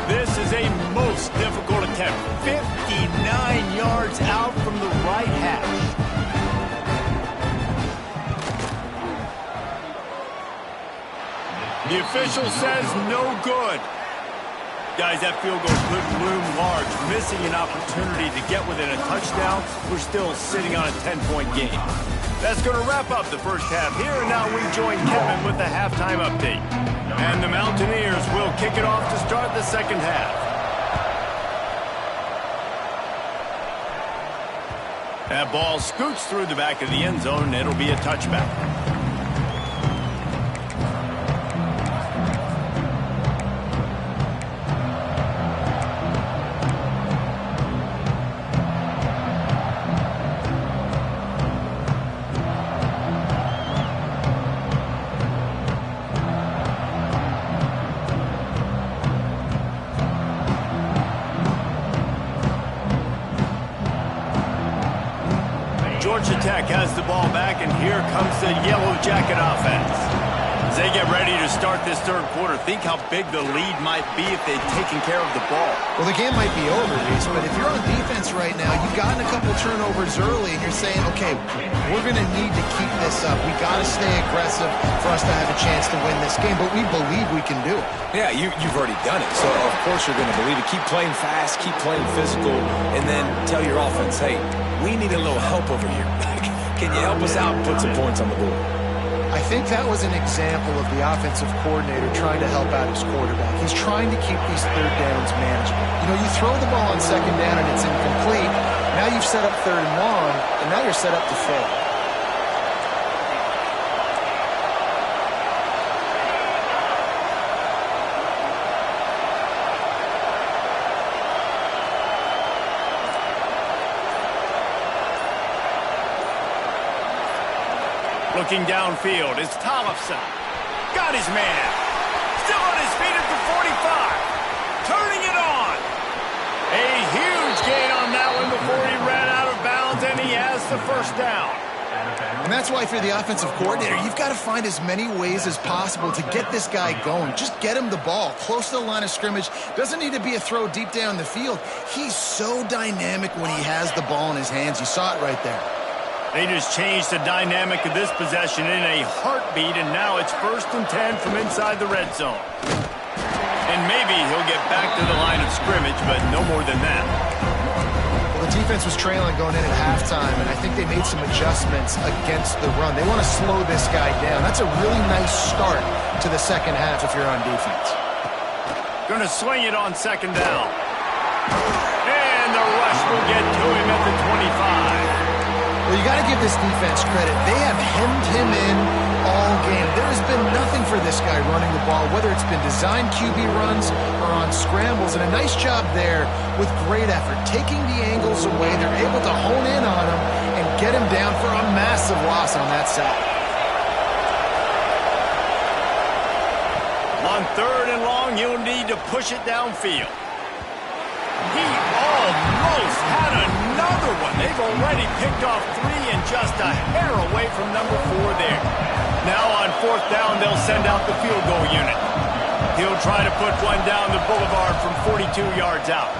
This is a most difficult attempt. 59 yards out from the right hash. The official says no good. Guys, that field goal could loom large. Missing an opportunity to get within a touchdown. We're still sitting on a 10-point game. That's going to wrap up the first half here, and now we join Kevin with the halftime update. And the Mountaineers will kick it off to start the second half. That ball scoots through the back of the end zone, and it'll be a touchback. Georgia Tech has the ball back, and here comes the Yellow Jacket offense. As they get ready to start this 3rd quarter, think how big the lead might be if they'd taken care of the ball. Well, the game might be over, Reese, but if you're on defense right now, you've gotten a couple turnovers early, and you're saying, okay, we're going to need to keep this up. We got to stay aggressive for us to have a chance to win this game, but we believe we can do it. Yeah, you've already done it, so of course you're going to believe it. Keep playing fast, keep playing physical, and then tell your offense, hey, we need a little help over here. Can you help us out and put some points on the board? I think that was an example of the offensive coordinator trying to help out his quarterback. He's trying to keep these 3rd downs manageable. You know, you throw the ball on 2nd down and it's incomplete. Now you've set up 3rd and long, and now you're set up to fail. Looking downfield, it's Tollefson. Got his man. Still on his feet at the 45. Turning it on. A huge gain on that one before he ran out of bounds, and he has the 1st down. And that's why, if you're the offensive coordinator, you've got to find as many ways as possible to get this guy going. Just get him the ball close to the line of scrimmage. Doesn't need to be a throw deep down the field. He's so dynamic when he has the ball in his hands. You saw it right there. They just changed the dynamic of this possession in a heartbeat, and now it's 1st and 10 from inside the red zone. And maybe he'll get back to the line of scrimmage, but no more than that. Well, the defense was trailing going in at halftime, and I think they made some adjustments against the run. They want to slow this guy down. That's a really nice start to the second half if you're on defense. Going to swing it on 2nd down. And the rush will get to him at the 25. Well, you got to give this defense credit. They have hemmed him in all game. There has been nothing for this guy running the ball, whether it's been designed QB runs or on scrambles, and a nice job there with great effort. Taking the angles away, they're able to hone in on him and get him down for a massive loss on that side. On 3rd and long, he'll need to push it downfield. He almost had another one. They've already picked off 3 and just a hair away from number 4 there. Now on 4th down, they'll send out the field goal unit. He'll try to put one down the boulevard from 42 yards out.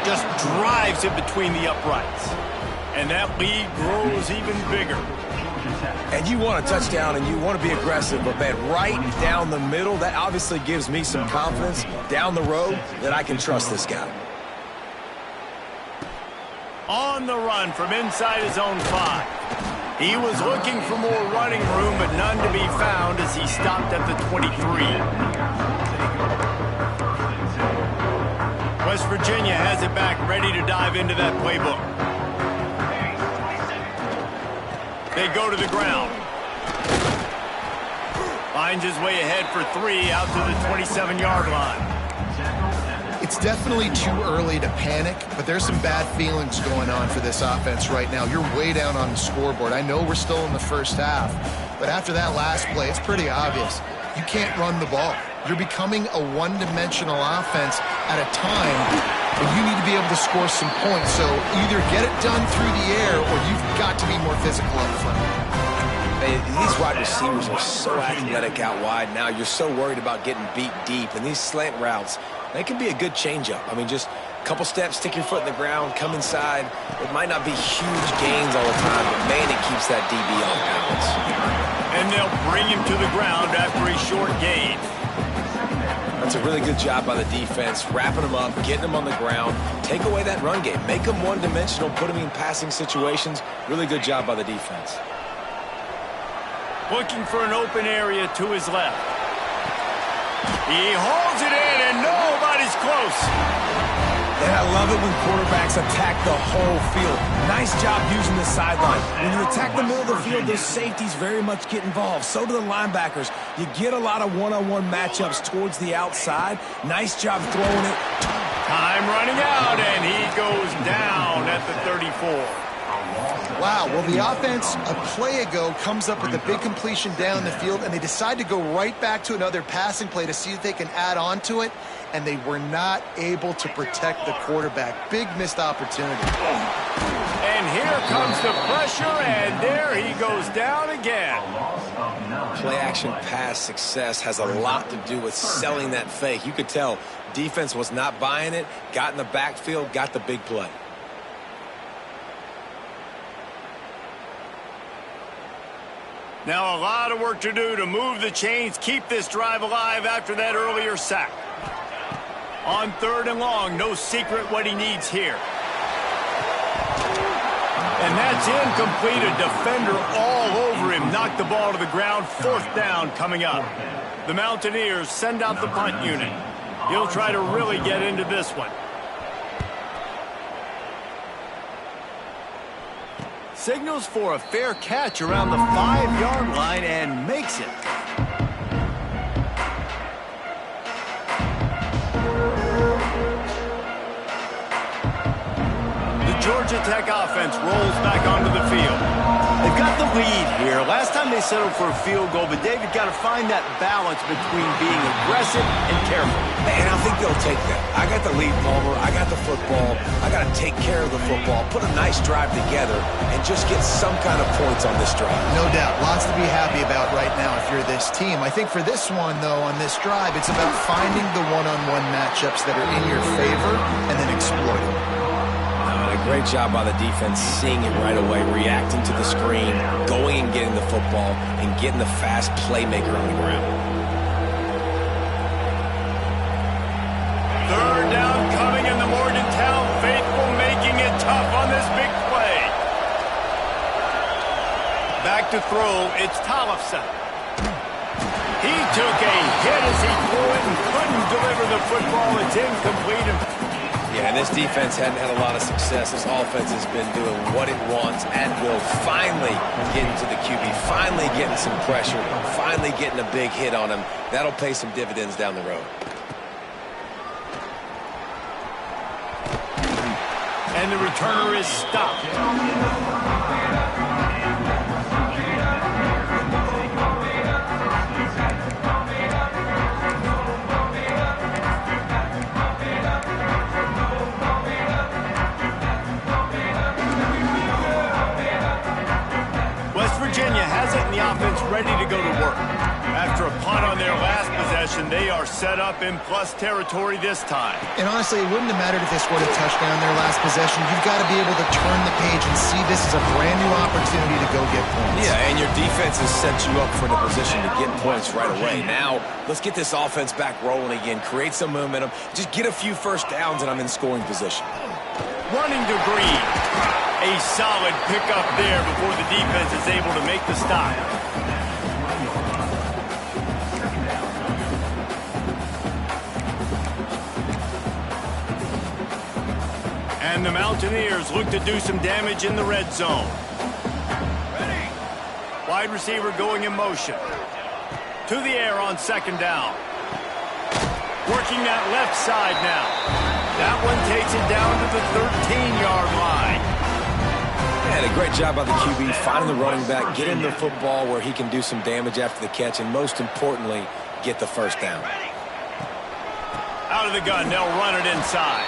Just drives it between the uprights. And that lead grows even bigger. And you want a touchdown and you want to be aggressive, but man, right down the middle, that obviously gives me some confidence down the road that I can trust this guy. On the run from inside his own 5. He was looking for more running room, but none to be found as he stopped at the 23. West Virginia has it back, ready to dive into that playbook. They go to the ground. Finds his way ahead for 3 out to the 27-yard line. It's definitely too early to panic, but there's some bad feelings going on for this offense right now. You're way down on the scoreboard. I know we're still in the first half, but after that last play, it's pretty obvious. You can't run the ball. You're becoming a one-dimensional offense at a time when you need to be able to score some points. So either get it done through the air or you've got to be more physical up front. These wide receivers are so athletic out wide now. You're so worried about getting beat deep. And these slant routes, they can be a good changeup. I mean, just a couple steps, stick your foot in the ground, come inside. It might not be huge gains all the time, but man, it keeps that DB off balance. And they'll bring him to the ground after a short gain. That's a really good job by the defense, wrapping them up, getting them on the ground, take away that run game, make them one-dimensional, put them in passing situations. Really good job by the defense. Looking for an open area to his left. He holds it in, and nobody's close. And I love it when quarterbacks attack the whole field. Nice job using the sideline. When you attack the middle of the field, those safeties very much get involved. So do the linebackers. You get a lot of one-on-one matchups towards the outside. Nice job throwing it. Time running out, and he goes down at the 34. Wow, well, the offense a play ago comes up with a big completion down the field, and they decide to go right back to another passing play to see if they can add on to it, and they were not able to protect the quarterback. Big missed opportunity. And here comes the pressure, and there he goes down again. Play-action pass success has a lot to do with selling that fake. You could tell defense was not buying it, got in the backfield, got the big play. Now a lot of work to do to move the chains, keep this drive alive after that earlier sack. On 3rd and long, no secret what he needs here. And that's incomplete. A defender all over him. Knocked the ball to the ground. 4th down coming up. The Mountaineers send out the punt unit. He'll try to really get into this one. Signals for a fair catch around the 5-yard line and makes it. The Georgia Tech offense rolls back onto the field. They've got the lead here. Last time they settled for a field goal, but David got to find that balance between being aggressive and careful. And I think they'll take that. I got the lead, Palmer. I got the football. I got to take care of the football, put a nice drive together, and just get some kind of points on this drive. No doubt. Lots to be happy about right now if you're this team. I think for this one, though, on this drive, it's about finding the one-on-one matchups that are in your favor and then exploiting. A great job by the defense, seeing it right away, reacting to the screen, going and getting the football, and getting the fast playmaker on the ground. Third down coming in the Morgantown faithful, making it tough on this big play. Back to throw, it's Tollefson. He took a hit as he threw it and couldn't deliver the football. It's incomplete. Yeah, and this defense hadn't had a lot of success. This offense has been doing what it wants and will finally get into the QB, finally getting some pressure, finally getting a big hit on him. That'll pay some dividends down the road. And the returner is stopped. Virginia has it and the offense ready to go to work. After a punt on their last possession, they are set up in plus territory this time. And honestly, it wouldn't have mattered if they scored a touchdown their last possession. You've got to be able to turn the page and see this as a brand new opportunity to go get points. Yeah, and your defense has set you up for the position to get points right away. Now, let's get this offense back rolling again, create some momentum, just get a few first downs, and I'm in scoring position. Running to Green. A solid pickup there before the defense is able to make the stop. And the Mountaineers look to do some damage in the red zone. Wide receiver going in motion. To the air on second down. Working that left side now. That one takes it down to the 13-yard line. And a great job by the QB, finding the running back, getting the football where he can do some damage after the catch, and most importantly, get the first down. Out of the gun, they'll run it inside.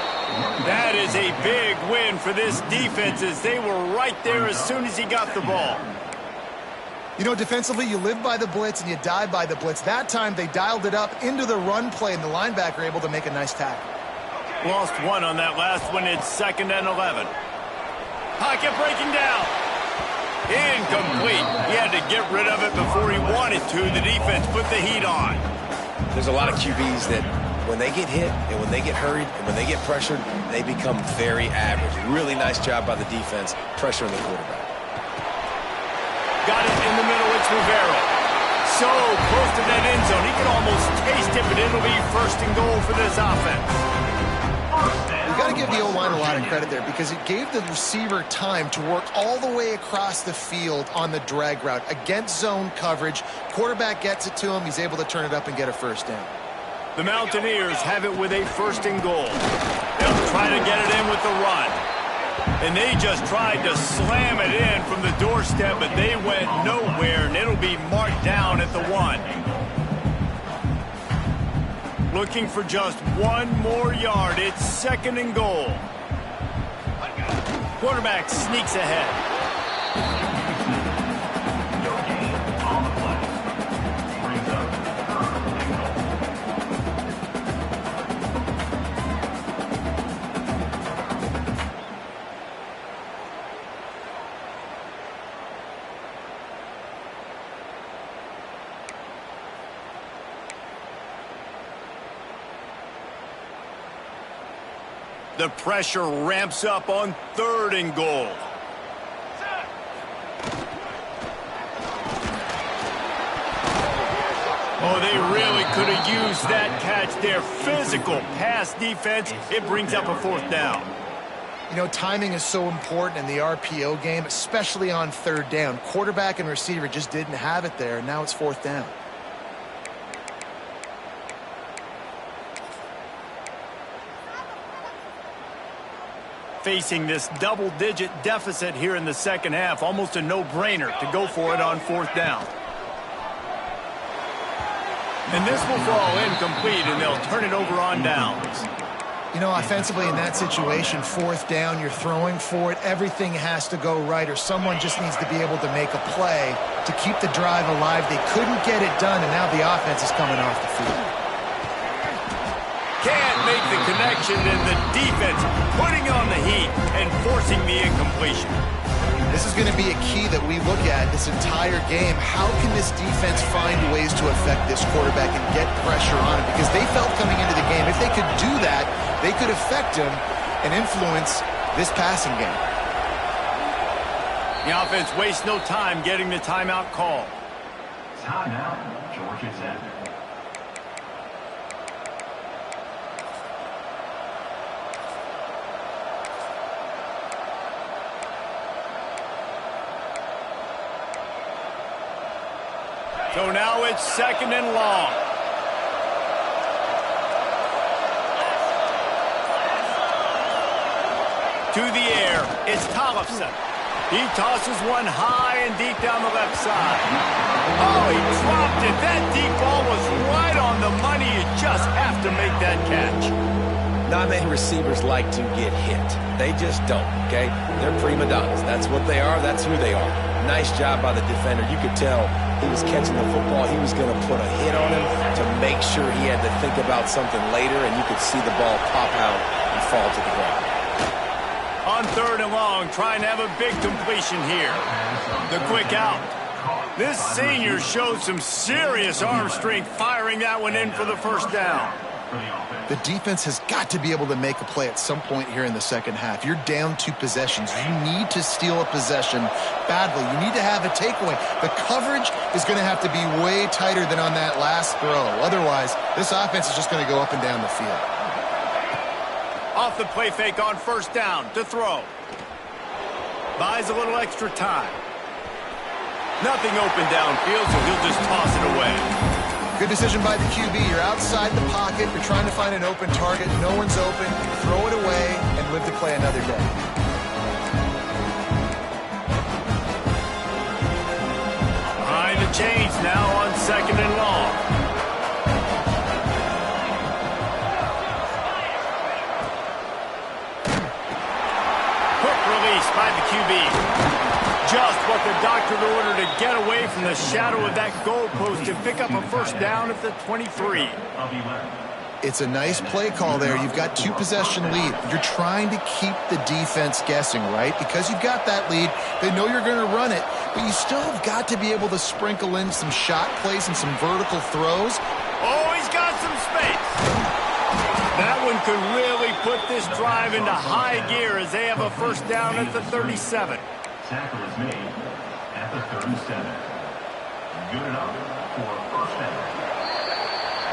That is a big win for this defense as they were right there as soon as he got the ball. You know, defensively, you live by the blitz and you die by the blitz. That time, they dialed it up into the run play, and the linebacker able to make a nice tackle. Lost one on that last one. It's 2nd and 11. Pocket breaking down. Incomplete. He had to get rid of it before he wanted to. The defense put the heat on. There's a lot of QBs that when they get hit and when they get hurried and when they get pressured, they become very average. Really nice job by the defense, pressuring the quarterback. Got it in the middle. It's Rivera. So close to that end zone. He can almost taste it, but it'll be 1st and goal for this offense. You got to give the O-line a lot of credit there because it gave the receiver time to work all the way across the field on the drag route against zone coverage. Quarterback gets it to him. He's able to turn it up and get a first down. The Mountaineers have it with a 1st and goal. They'll try to get it in with the run. And they just tried to slam it in from the doorstep, but they went nowhere, and it'll be marked down at the 1. Looking for just one more yard. It's 2nd and goal. Quarterback sneaks ahead. The pressure ramps up on 3rd and goal. Oh, they really could have used that catch there. Physical pass defense. It brings up a 4th down. You know, timing is so important in the RPO game, especially on 3rd down. Quarterback and receiver just didn't have it there, and now it's 4th down. facing this double-digit deficit here in the second half. Almost a no-brainer to go for it on fourth down. And this will fall incomplete, and they'll turn it over on downs. You know, offensively in that situation, fourth down, you're throwing for it. Everything has to go right, or someone just needs to be able to make a play to keep the drive alive. They couldn't get it done, and now the offense is coming off the field. Can't make the connection, and the defense putting on the heat and forcing the incompletion. This is going to be a key that we look at this entire game. How can this defense find ways to affect this quarterback and get pressure on him? Because they felt coming into the game, if they could do that, they could affect him and influence this passing game. The offense wastes no time getting the timeout call. Timeout, Georgia Tech. So now it's second and long. To the air, it's Tollefson. He tosses one high and deep down the left side. Oh, he dropped it. That deep ball was right on the money. You just have to make that catch. Not many receivers like to get hit. They just don't, okay? They're prima donnas. That's what they are. That's who they are. Nice job by the defender. You could tell he was catching the football. He was going to put a hit on him to make sure he had to think about something later, and you could see the ball pop out and fall to the ground. On third and long, trying to have a big completion here. The quick out. This senior showed some serious arm strength firing that one in for the first down. The defense has got to be able to make a play at some point here in the second half. You're down 2 possessions. You need to steal a possession badly. You need to have a takeaway. The coverage is going to have to be way tighter than on that last throw. Otherwise, this offense is just going to go up and down the field. Off the play fake on first down to throw. Buys a little extra time. Nothing open downfield, so he'll just toss it away. Good decision by the QB. You're outside the pocket. You're trying to find an open target. No one's open. Throw it away and live to play another day. Behind the chains now on second and long. By the QB. Just what the doctor ordered to get away from the shadow of that goalpost and pick up a first down at the 23. It's a nice play call there. You've got 2 possession lead. You're trying to keep the defense guessing, right? Because you've got that lead. They know you're going to run it, but you still have got to be able to sprinkle in some shot plays and some vertical throws. Oh, he's got some space. That one could really put this drive into high gear as they have a first down at the 37. Tackle is made at the 37. Good enough for a first down.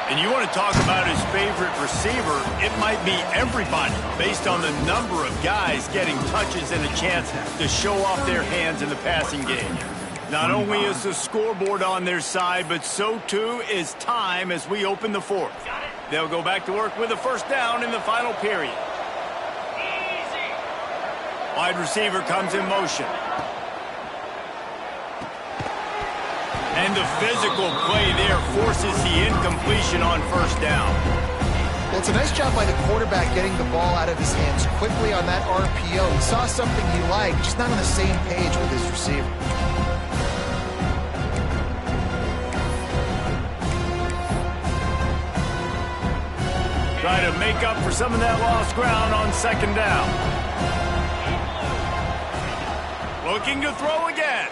And you want to talk about his favorite receiver, it might be everybody based on the number of guys getting touches and a chance to show off their hands in the passing game. Not only is the scoreboard on their side, but so too is time as we open the fourth. They'll go back to work with a first down in the final period. Easy. Wide receiver comes in motion. And the physical play there forces the incompletion on first down. Well, it's a nice job by the quarterback getting the ball out of his hands quickly on that RPO. He saw something he liked, just not on the same page with his receiver. Try to make up for some of that lost ground on second down. Looking to throw again.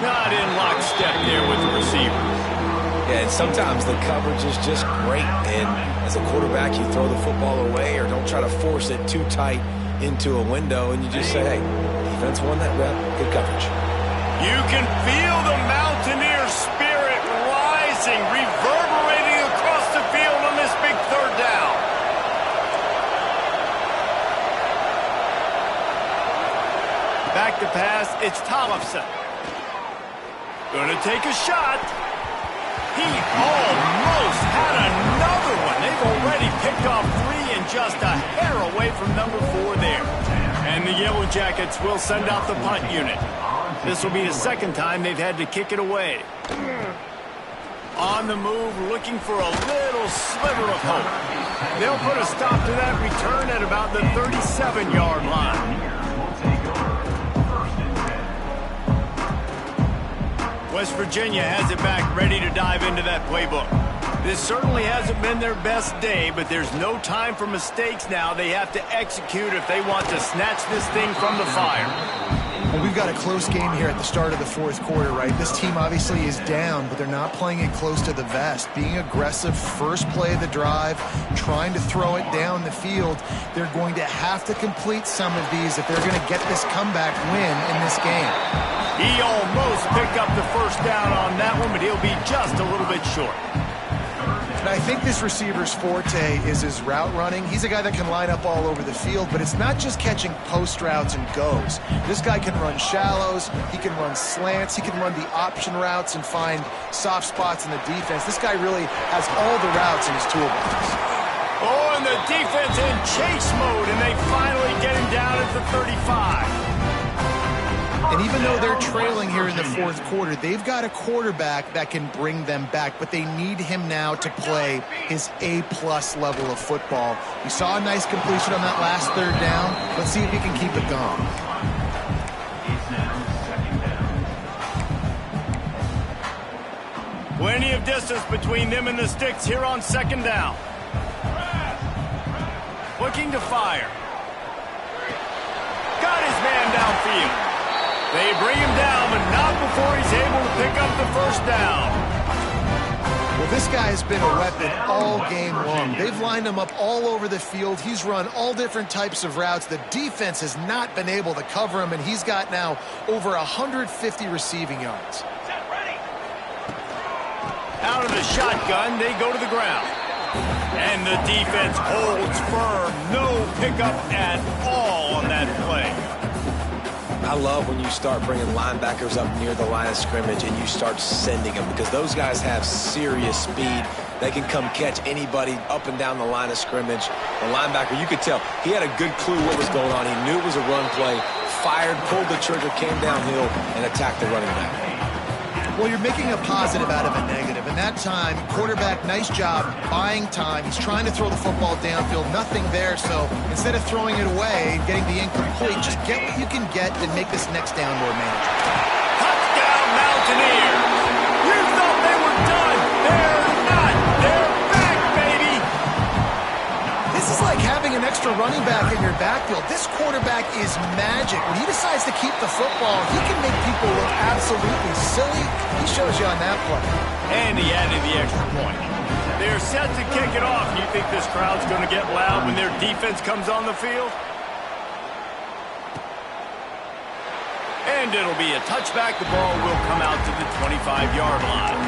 Not in lockstep there with the receiver. Yeah, and sometimes the coverage is just great. And as a quarterback, you throw the football away or don't try to force it too tight into a window, and you just say, hey, defense won that rep. Good coverage. You can feel the Mountaineer spirit rising, reverberating across the field on this big third down. Back to pass, it's Tollefson. Gonna take a shot. He almost had another one. They They've already picked off 3 and just a hair away from number 4 there. And the Yellow Jackets will send out the punt unit. This will be the second time they've had to kick it away. On the move, looking for a little sliver of hope. They'll put a stop to that return at about the 37-yard line. West Virginia has it back, ready to dive into that playbook. This certainly hasn't been their best day, but there's no time for mistakes now. They have to execute if they want to snatch this thing from the fire. Well, we've got a close game here at the start of the fourth quarter, right? This team obviously is down, but they're not playing it close to the vest. Being aggressive, first play of the drive, trying to throw it down the field. They're going to have to complete some of these if they're going to get this comeback win in this game. He almost picked up the first down on that one, but he'll be just a little bit short. And I think this receiver's forte is his route running. He's a guy that can line up all over the field, but it's not just catching post routes and goes. This guy can run shallows, he can run slants, he can run the option routes and find soft spots in the defense. This guy really has all the routes in his toolbox. Oh, and the defense in chase mode, and they finally get him down at the 35. And even though they're trailing here in the fourth quarter, they've got a quarterback that can bring them back, but they need him now to play his A-plus level of football. We saw a nice completion on that last third down. Let's see if he can keep it going. Plenty of distance between them and the sticks here on second down. Looking to fire. Got his man downfield. They bring him down, but not before he's able to pick up the first down. Well, this guy has been a weapon all game long. They've lined him up all over the field. He's run all different types of routes. The defense has not been able to cover him, and he's got now over 150 receiving yards. Out of the shotgun, they go to the ground. And the defense holds firm. No pickup at all on that play. I love when you start bringing linebackers up near the line of scrimmage and you start sending them, because those guys have serious speed. They can come catch anybody up and down the line of scrimmage. The linebacker, you could tell, he had a good clue what was going on. He knew it was a run play, fired, pulled the trigger, came downhill, and attacked the running back. Well, you're making a positive out of a negative. And that time, quarterback, nice job, buying time. He's trying to throw the football downfield, nothing there. So instead of throwing it away, getting the incomplete, just get what you can get and make this next down more manageable. Touchdown, Mountaineers! You thought they were done. They're not. They're back, baby! This is like having an extra running back in your backfield. This quarterback is magic. When he decides to keep the football, he can make people look absolutely silly. He shows you on that play. And he added the extra point. They're set to kick it off. You think this crowd's going to get loud when their defense comes on the field? And it'll be a touchback. The ball will come out to the 25-yard line.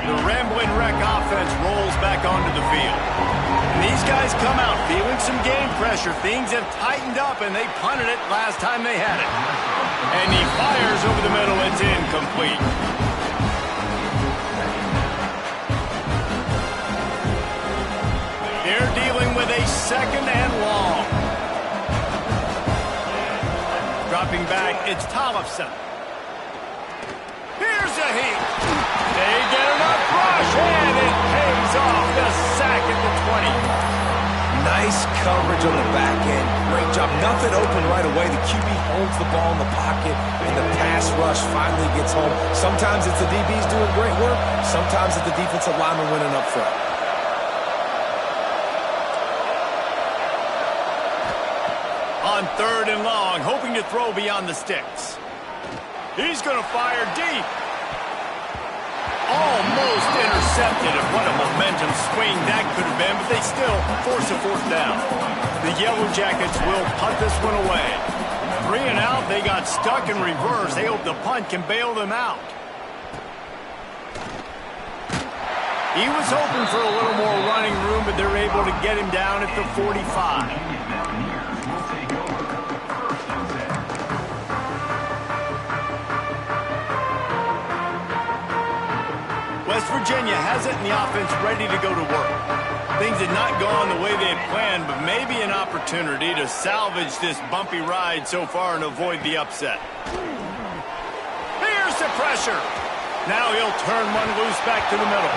The Ramblin' Wreck offense rolls back onto the field. And these guys come out feeling some game pressure. Things have tightened up, and they punted it last time they had it. And he fires over the middle. It's incomplete. They're dealing with a second and long. Dropping back, it's Tollefson. Here's a heat. They get enough rush, and it pays off. The sack at the 20. Nice coverage on the back end. Great job. Nothing open right away. The QB holds the ball in the pocket, and the pass rush finally gets home. Sometimes it's the DBs doing great work. Sometimes it's the defensive lineman winning up front. On third and long, hoping to throw beyond the sticks. He's going to fire deep. Almost intercepted, and what a momentum swing that could have been, but they still force a fourth down. The Yellow Jackets will punt this one away. 3 and out, they got stuck in reverse. They hope the punt can bail them out. He was hoping for a little more running room, but they're able to get him down at the 45. Virginia has it and the offense ready to go to work. Things had not gone the way they had planned, but maybe an opportunity to salvage this bumpy ride so far and avoid the upset. Here's the pressure. Now he'll turn one loose back to the middle.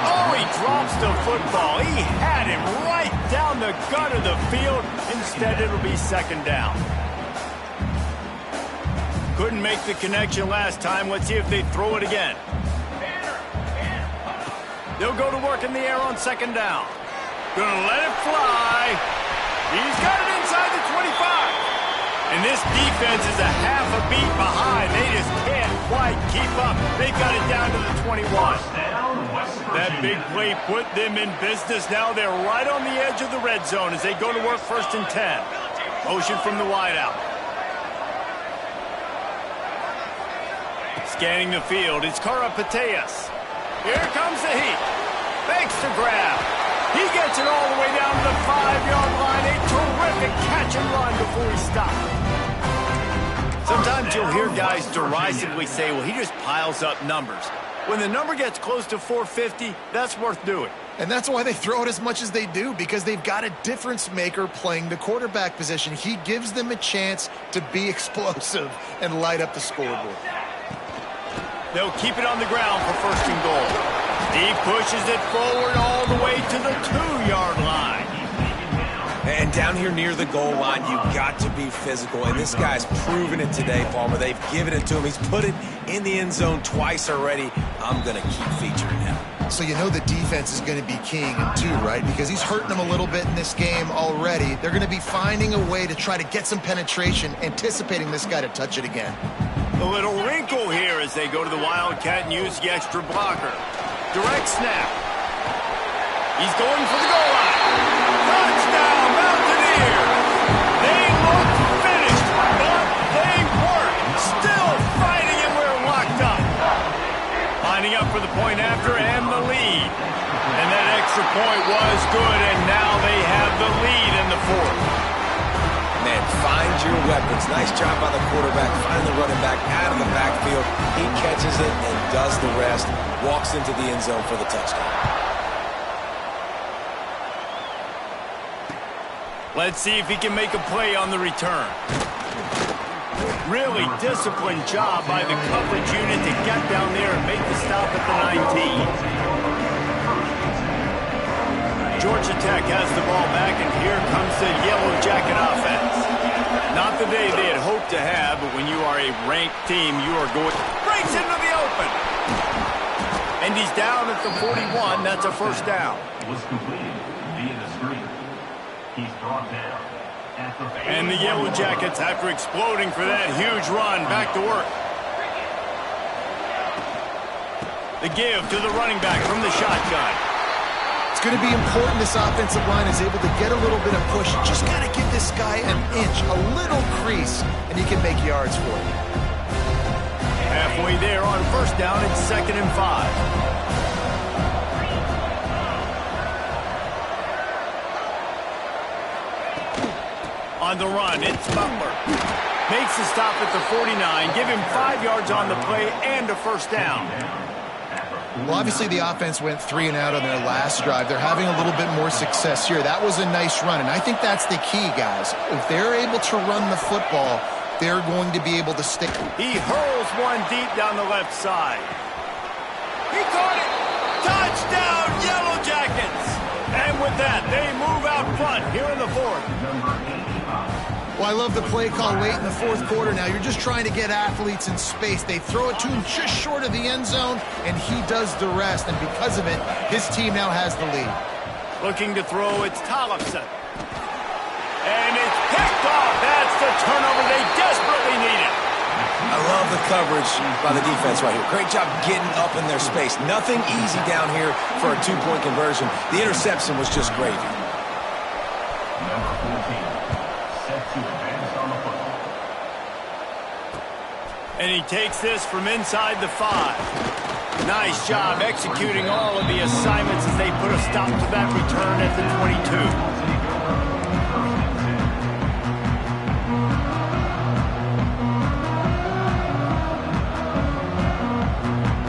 Oh, he drops the football. He had him right down the gut of the field. Instead, it'll be second down. Couldn't make the connection last time. Let's see if they throw it again. They'll go to work in the air on second down. Gonna let it fly. He's got it inside the 25. And this defense is a half a beat behind. They just can't quite keep up. They got it down to the 21. That big play put them in business. Now they're right on the edge of the red zone as they go to work first and 10. Motion from the wideout. Scanning the field, it's Karapateas. Here comes the heat. Fakes the grab. He gets it all the way down to the 5-yard line. A terrific catch and run before he stopped. Sometimes you'll hear guys derisively say, well, he just piles up numbers. When the number gets close to 450, that's worth doing. And that's why they throw it as much as they do, because they've got a difference maker playing the quarterback position. He gives them a chance to be explosive and light up the scoreboard. They'll keep it on the ground for first and goal. He pushes it forward all the way to the 2-yard line. And down here near the goal line, you've got to be physical. And this guy's proven it today, Palmer. They've given it to him. He's put it in the end zone twice already. I'm going to keep featuring him. So you know the defense is going to be keying him too, right? Because he's hurting them a little bit in this game already. They're going to be finding a way to try to get some penetration, anticipating this guy to touch it again. A little wrinkle here as they go to the Wildcat and use the extra blocker. Direct snap. He's going for the goal line. Touchdown, Mountaineers! They look finished, but they weren't. Still fighting and we're locked up. Lining up for the point after and the lead. And that extra point was good, and now they have the lead in the fourth. Man, find your weapons. Nice job by the quarterback. Find the running back out of the backfield. He catches it and does the rest. Walks into the end zone for the touchdown. Let's see if he can make a play on the return. Really disciplined job by the coverage unit to get down there and make the stop at the 19. Georgia Tech has the ball back, and here comes the Yellow Jacket offense. Not the day they had hoped to have, but when you are a ranked team, you are going... Breaks into the open! And he's down at the 41. That's a first down. Was completed via the screen. He's brought down at the... And the Yellow Jackets, after exploding for that huge run, back to work. The give to the running back from the shotgun. It's going to be important this offensive line is able to get a little bit of push. Just got to give this guy an inch, a little crease, and he can make yards for it. Halfway there on first down, it's 2nd and 5. On the run, it's Butler. Makes the stop at the 49. Give him 5 yards on the play and a first down. Well, obviously the offense went 3 and out on their last drive. They're having a little bit more success here. That was a nice run, and I think that's the key, guys. If they're able to run the football, they're going to be able to stick. He hurls one deep down the left side. He caught it! Touchdown, Yellow Jackets! And with that, they move out front here in the fourth. Well, I love the play call late in the fourth quarter. Now, you're just trying to get athletes in space. They throw it to him just short of the end zone, and he does the rest. And because of it, his team now has the lead. Looking to throw, it's Tollefson. And it's picked off. That's the turnover they desperately needed. I love the coverage by the defense right here. Great job getting up in their space. Nothing easy down here for a 2-point conversion. The interception was just gravy. Number 14. To advance on the football. And he takes this from inside the 5. Nice job executing all of the assignments as they put a stop to that return at the 22.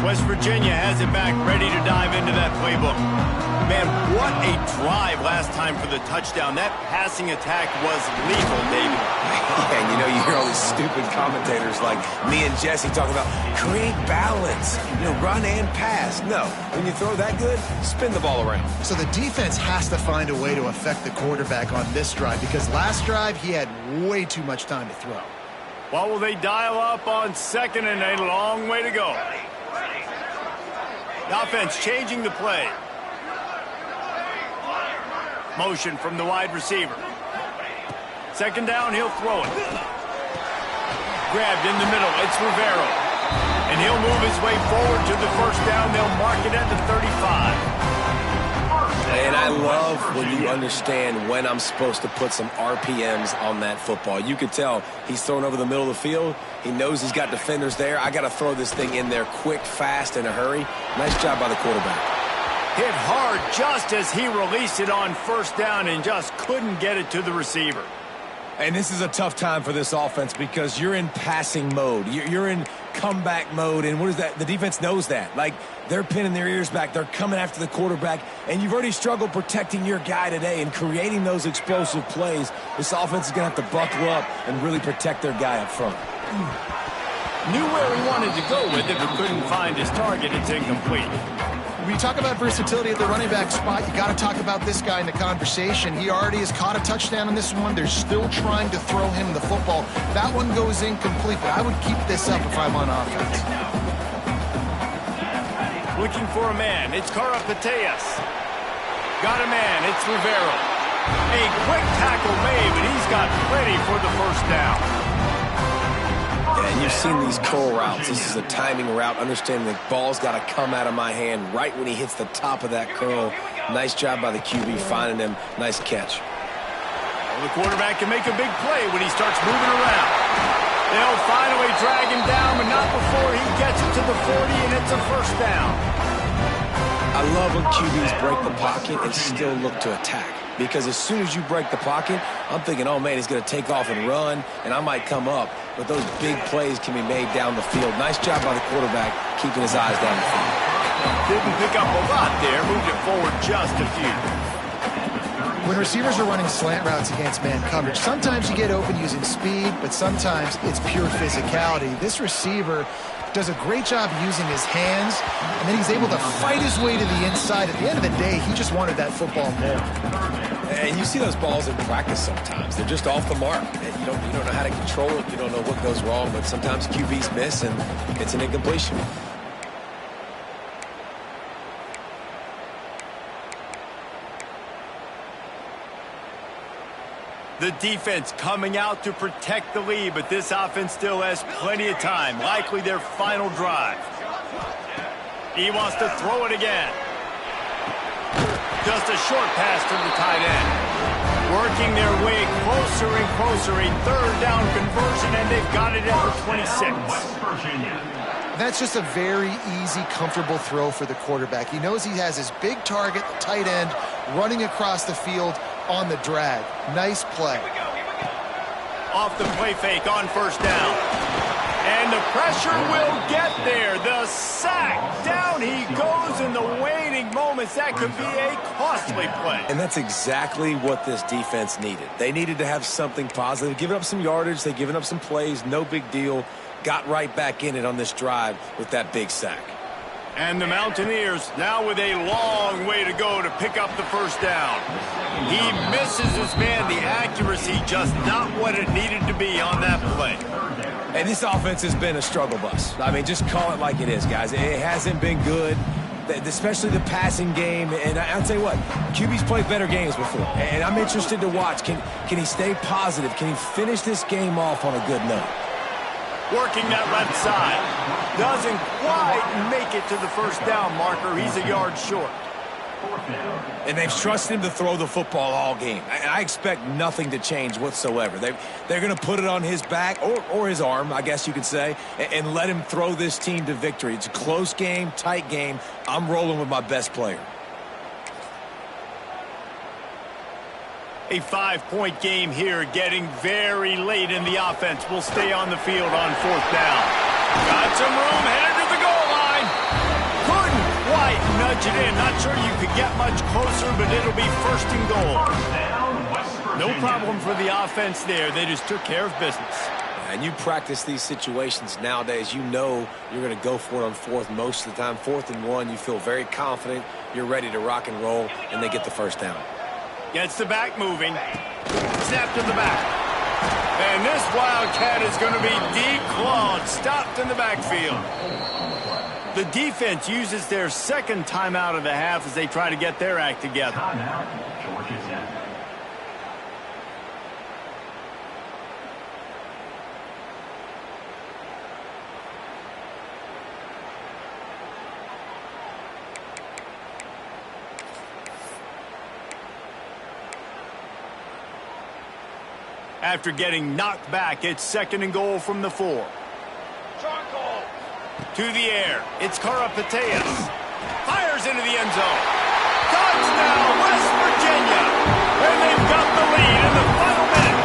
West Virginia Virginia has it back, ready to dive into that playbook. Man, what a drive last time for the touchdown. That passing attack was lethal, David. Yeah, and you know, you hear all these stupid commentators like me and Jesse talking about create balance, run and pass. No, when you throw that good, spin the ball around. So the defense has to find a way to affect the quarterback on this drive because last drive he had way too much time to throw. What will they dial up on 2nd and a long way to go? The offense changing the play. Motion from the wide receiver. 2nd down, he'll throw it. Grabbed in the middle, it's Rivero. And he'll move his way forward to the 1st down. They'll mark it at the 35. And I love when you understand when I'm supposed to put some RPMs on that football. You could tell he's throwing over the middle of the field. He knows he's got defenders there. I got to throw this thing in there quick, fast, in a hurry. Nice job by the quarterback. Hit hard just as he released it on 1st down and just couldn't get it to the receiver. And this is a tough time for this offense because you're in passing mode. You're in comeback mode, and what is that? The defense knows that. Like, they're pinning their ears back. They're coming after the quarterback, and you've already struggled protecting your guy today and creating those explosive plays. This offense is going to have to buckle up and really protect their guy up front. Knew where he wanted to go with it, but couldn't find his target. It's incomplete. When you talk about versatility at the running back spot, you got to talk about this guy in the conversation. He already has caught a touchdown on this one. They're still trying to throw him the football. That one goes incomplete, but I would keep this up if I'm on offense. Looking for a man. It's Karapateas. Got a man. It's Rivero. A quick tackle made, but he's got plenty for the 1st down. And you've seen these curl routes. This is a timing route. Understanding the ball's got to come out of my hand right when he hits the top of that curl. Nice job by the QB finding him. Nice catch. Well, the quarterback can make a big play when he starts moving around. They'll finally drag him down, but not before he gets it to the 40, and it's a 1st down. I love when QBs break the pocket and still look to attack. Because as soon as you break the pocket, I'm thinking, oh, man, he's going to take off and run, and I might come up. But those big plays can be made down the field. Nice job by the quarterback keeping his eyes down the field. Didn't pick up a lot there. Moved it forward just a few. When receivers are running slant routes against man coverage, sometimes you get open using speed, but sometimes it's pure physicality. This receiver does a great job using his hands, and then he's able to fight his way to the inside. At the end of the day, he just wanted that football more. And you see those balls in practice sometimes. They're just off the mark. And you don't know how to control it. You don't know what goes wrong, but sometimes QBs miss, and it's an incompletion. The defense coming out to protect the lead, but this offense still has plenty of time. Likely their final drive. He wants to throw it again. Just a short pass to the tight end. Working their way closer and closer. A 3rd down conversion, and they've got it at the 26. That's just a very easy, comfortable throw for the quarterback. He knows he has his big target, the tight end, running across the field on the drag. Nice play. Off the play fake on 1st down. And the pressure will get there. The sack. Down he goes in the waning moments. That could be a costly play. And that's exactly what this defense needed. They needed to have something positive. Giving up some yardage. They've given up some plays. No big deal. Got right back in it on this drive with that big sack. And the Mountaineers now with a long way to go to pick up the 1st down. He misses his man. The accuracy just not what it needed to be on that play. And this offense has been a struggle bus. I mean, just call it like it is, guys. It hasn't been good, especially the passing game. And I'll tell you what, QB's played better games before. And I'm interested to watch. Can he stay positive? Can he finish this game off on a good note? Working that left side. Doesn't quite make it to the 1st down marker. He's a yard short. And they've trusted him to throw the football all game. I expect nothing to change whatsoever. They're going to put it on his back, or his arm, I guess you could say, and let him throw this team to victory. It's a close game, tight game. I'm rolling with my best player. A 5-point game here, getting very late in the offense. Will stay on the field on 4th down. Got some room, headed to the goal line. punch it in. Not sure you could get much closer, but it'll be first and goal. First down, West Virginia. No problem for the offense there. They just took care of business. And you practice these situations nowadays, you know you're going to go for it on fourth most of the time. 4th and 1, you feel very confident. You're ready to rock and roll, and they get the first down. Gets the back moving. Snap to the back. And this Wildcat is going to be declawed, stopped in the backfield. The defense uses their second timeout of the half as they try to get their act together. Timeout, Georgia Tech. After getting knocked back, it's 2nd and goal from the 4. Charcoal. To the air, it's Karapateas. Fires into the end zone. Touchdown, West Virginia! And they've got the lead in the final minute.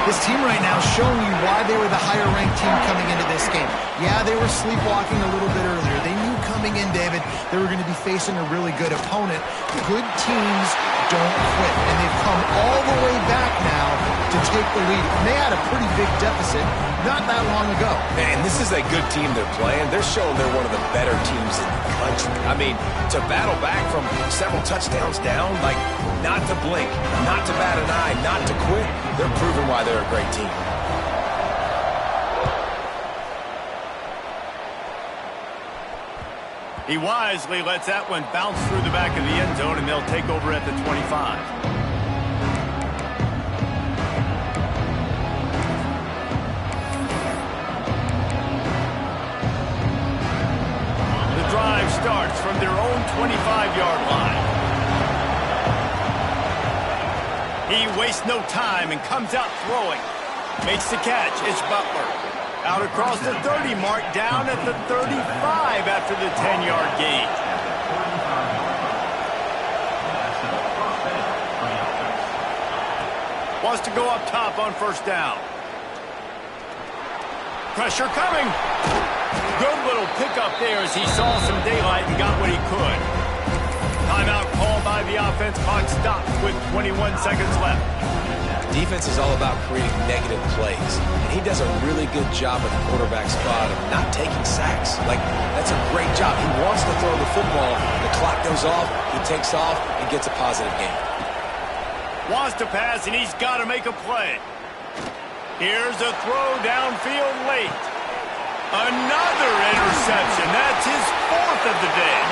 This team right now is showing you why they were the higher-ranked team coming into this game. Yeah, they were sleepwalking a little bit earlier. They knew coming in, David, they were going to be facing a really good opponent. Good teams don't quit, and they've come all the way back now to take the lead. And they had a pretty big deficit not that long ago. And this is a good team they're playing. They're showing they're one of the better teams in the country. I mean, to battle back from several touchdowns down, like not to blink, not to bat an eye, not to quit, they're proving why they're a great team. He wisely lets that one bounce through the back of the end zone, and they'll take over at the 25. The drive starts from their own 25-yard line. He wastes no time and comes out throwing. Makes the catch. It's Butler. Out across the 30 mark, down at the 35 after the 10-yard gain. Wants to go up top on first down. Pressure coming. Good little pickup there as he saw some daylight and got what he could. Timeout called by the offense. Clock stopped with 21 seconds left. Defense is all about creating negative plays, and he does a really good job at the quarterback spot of not taking sacks. Like, that's a great job. He wants to throw the football. The clock goes off, he takes off, and gets a positive gain. Wants to pass, and he's got to make a play. Here's a throw downfield late. Another interception. That's his 4th of the day.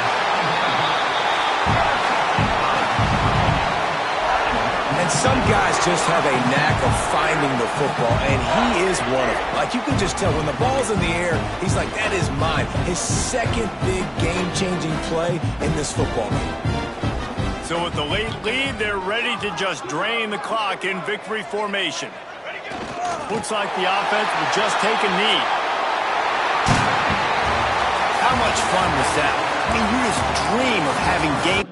And some guys just have a knack of finding the football, and he is one of them. Like, you can just tell when the ball's in the air, he's like, that is mine. His second big game-changing play in this football game. So with the late lead, they're ready to just drain the clock in victory formation. Looks like the offense will just take a knee. How much fun was that? I mean, you just dream of having game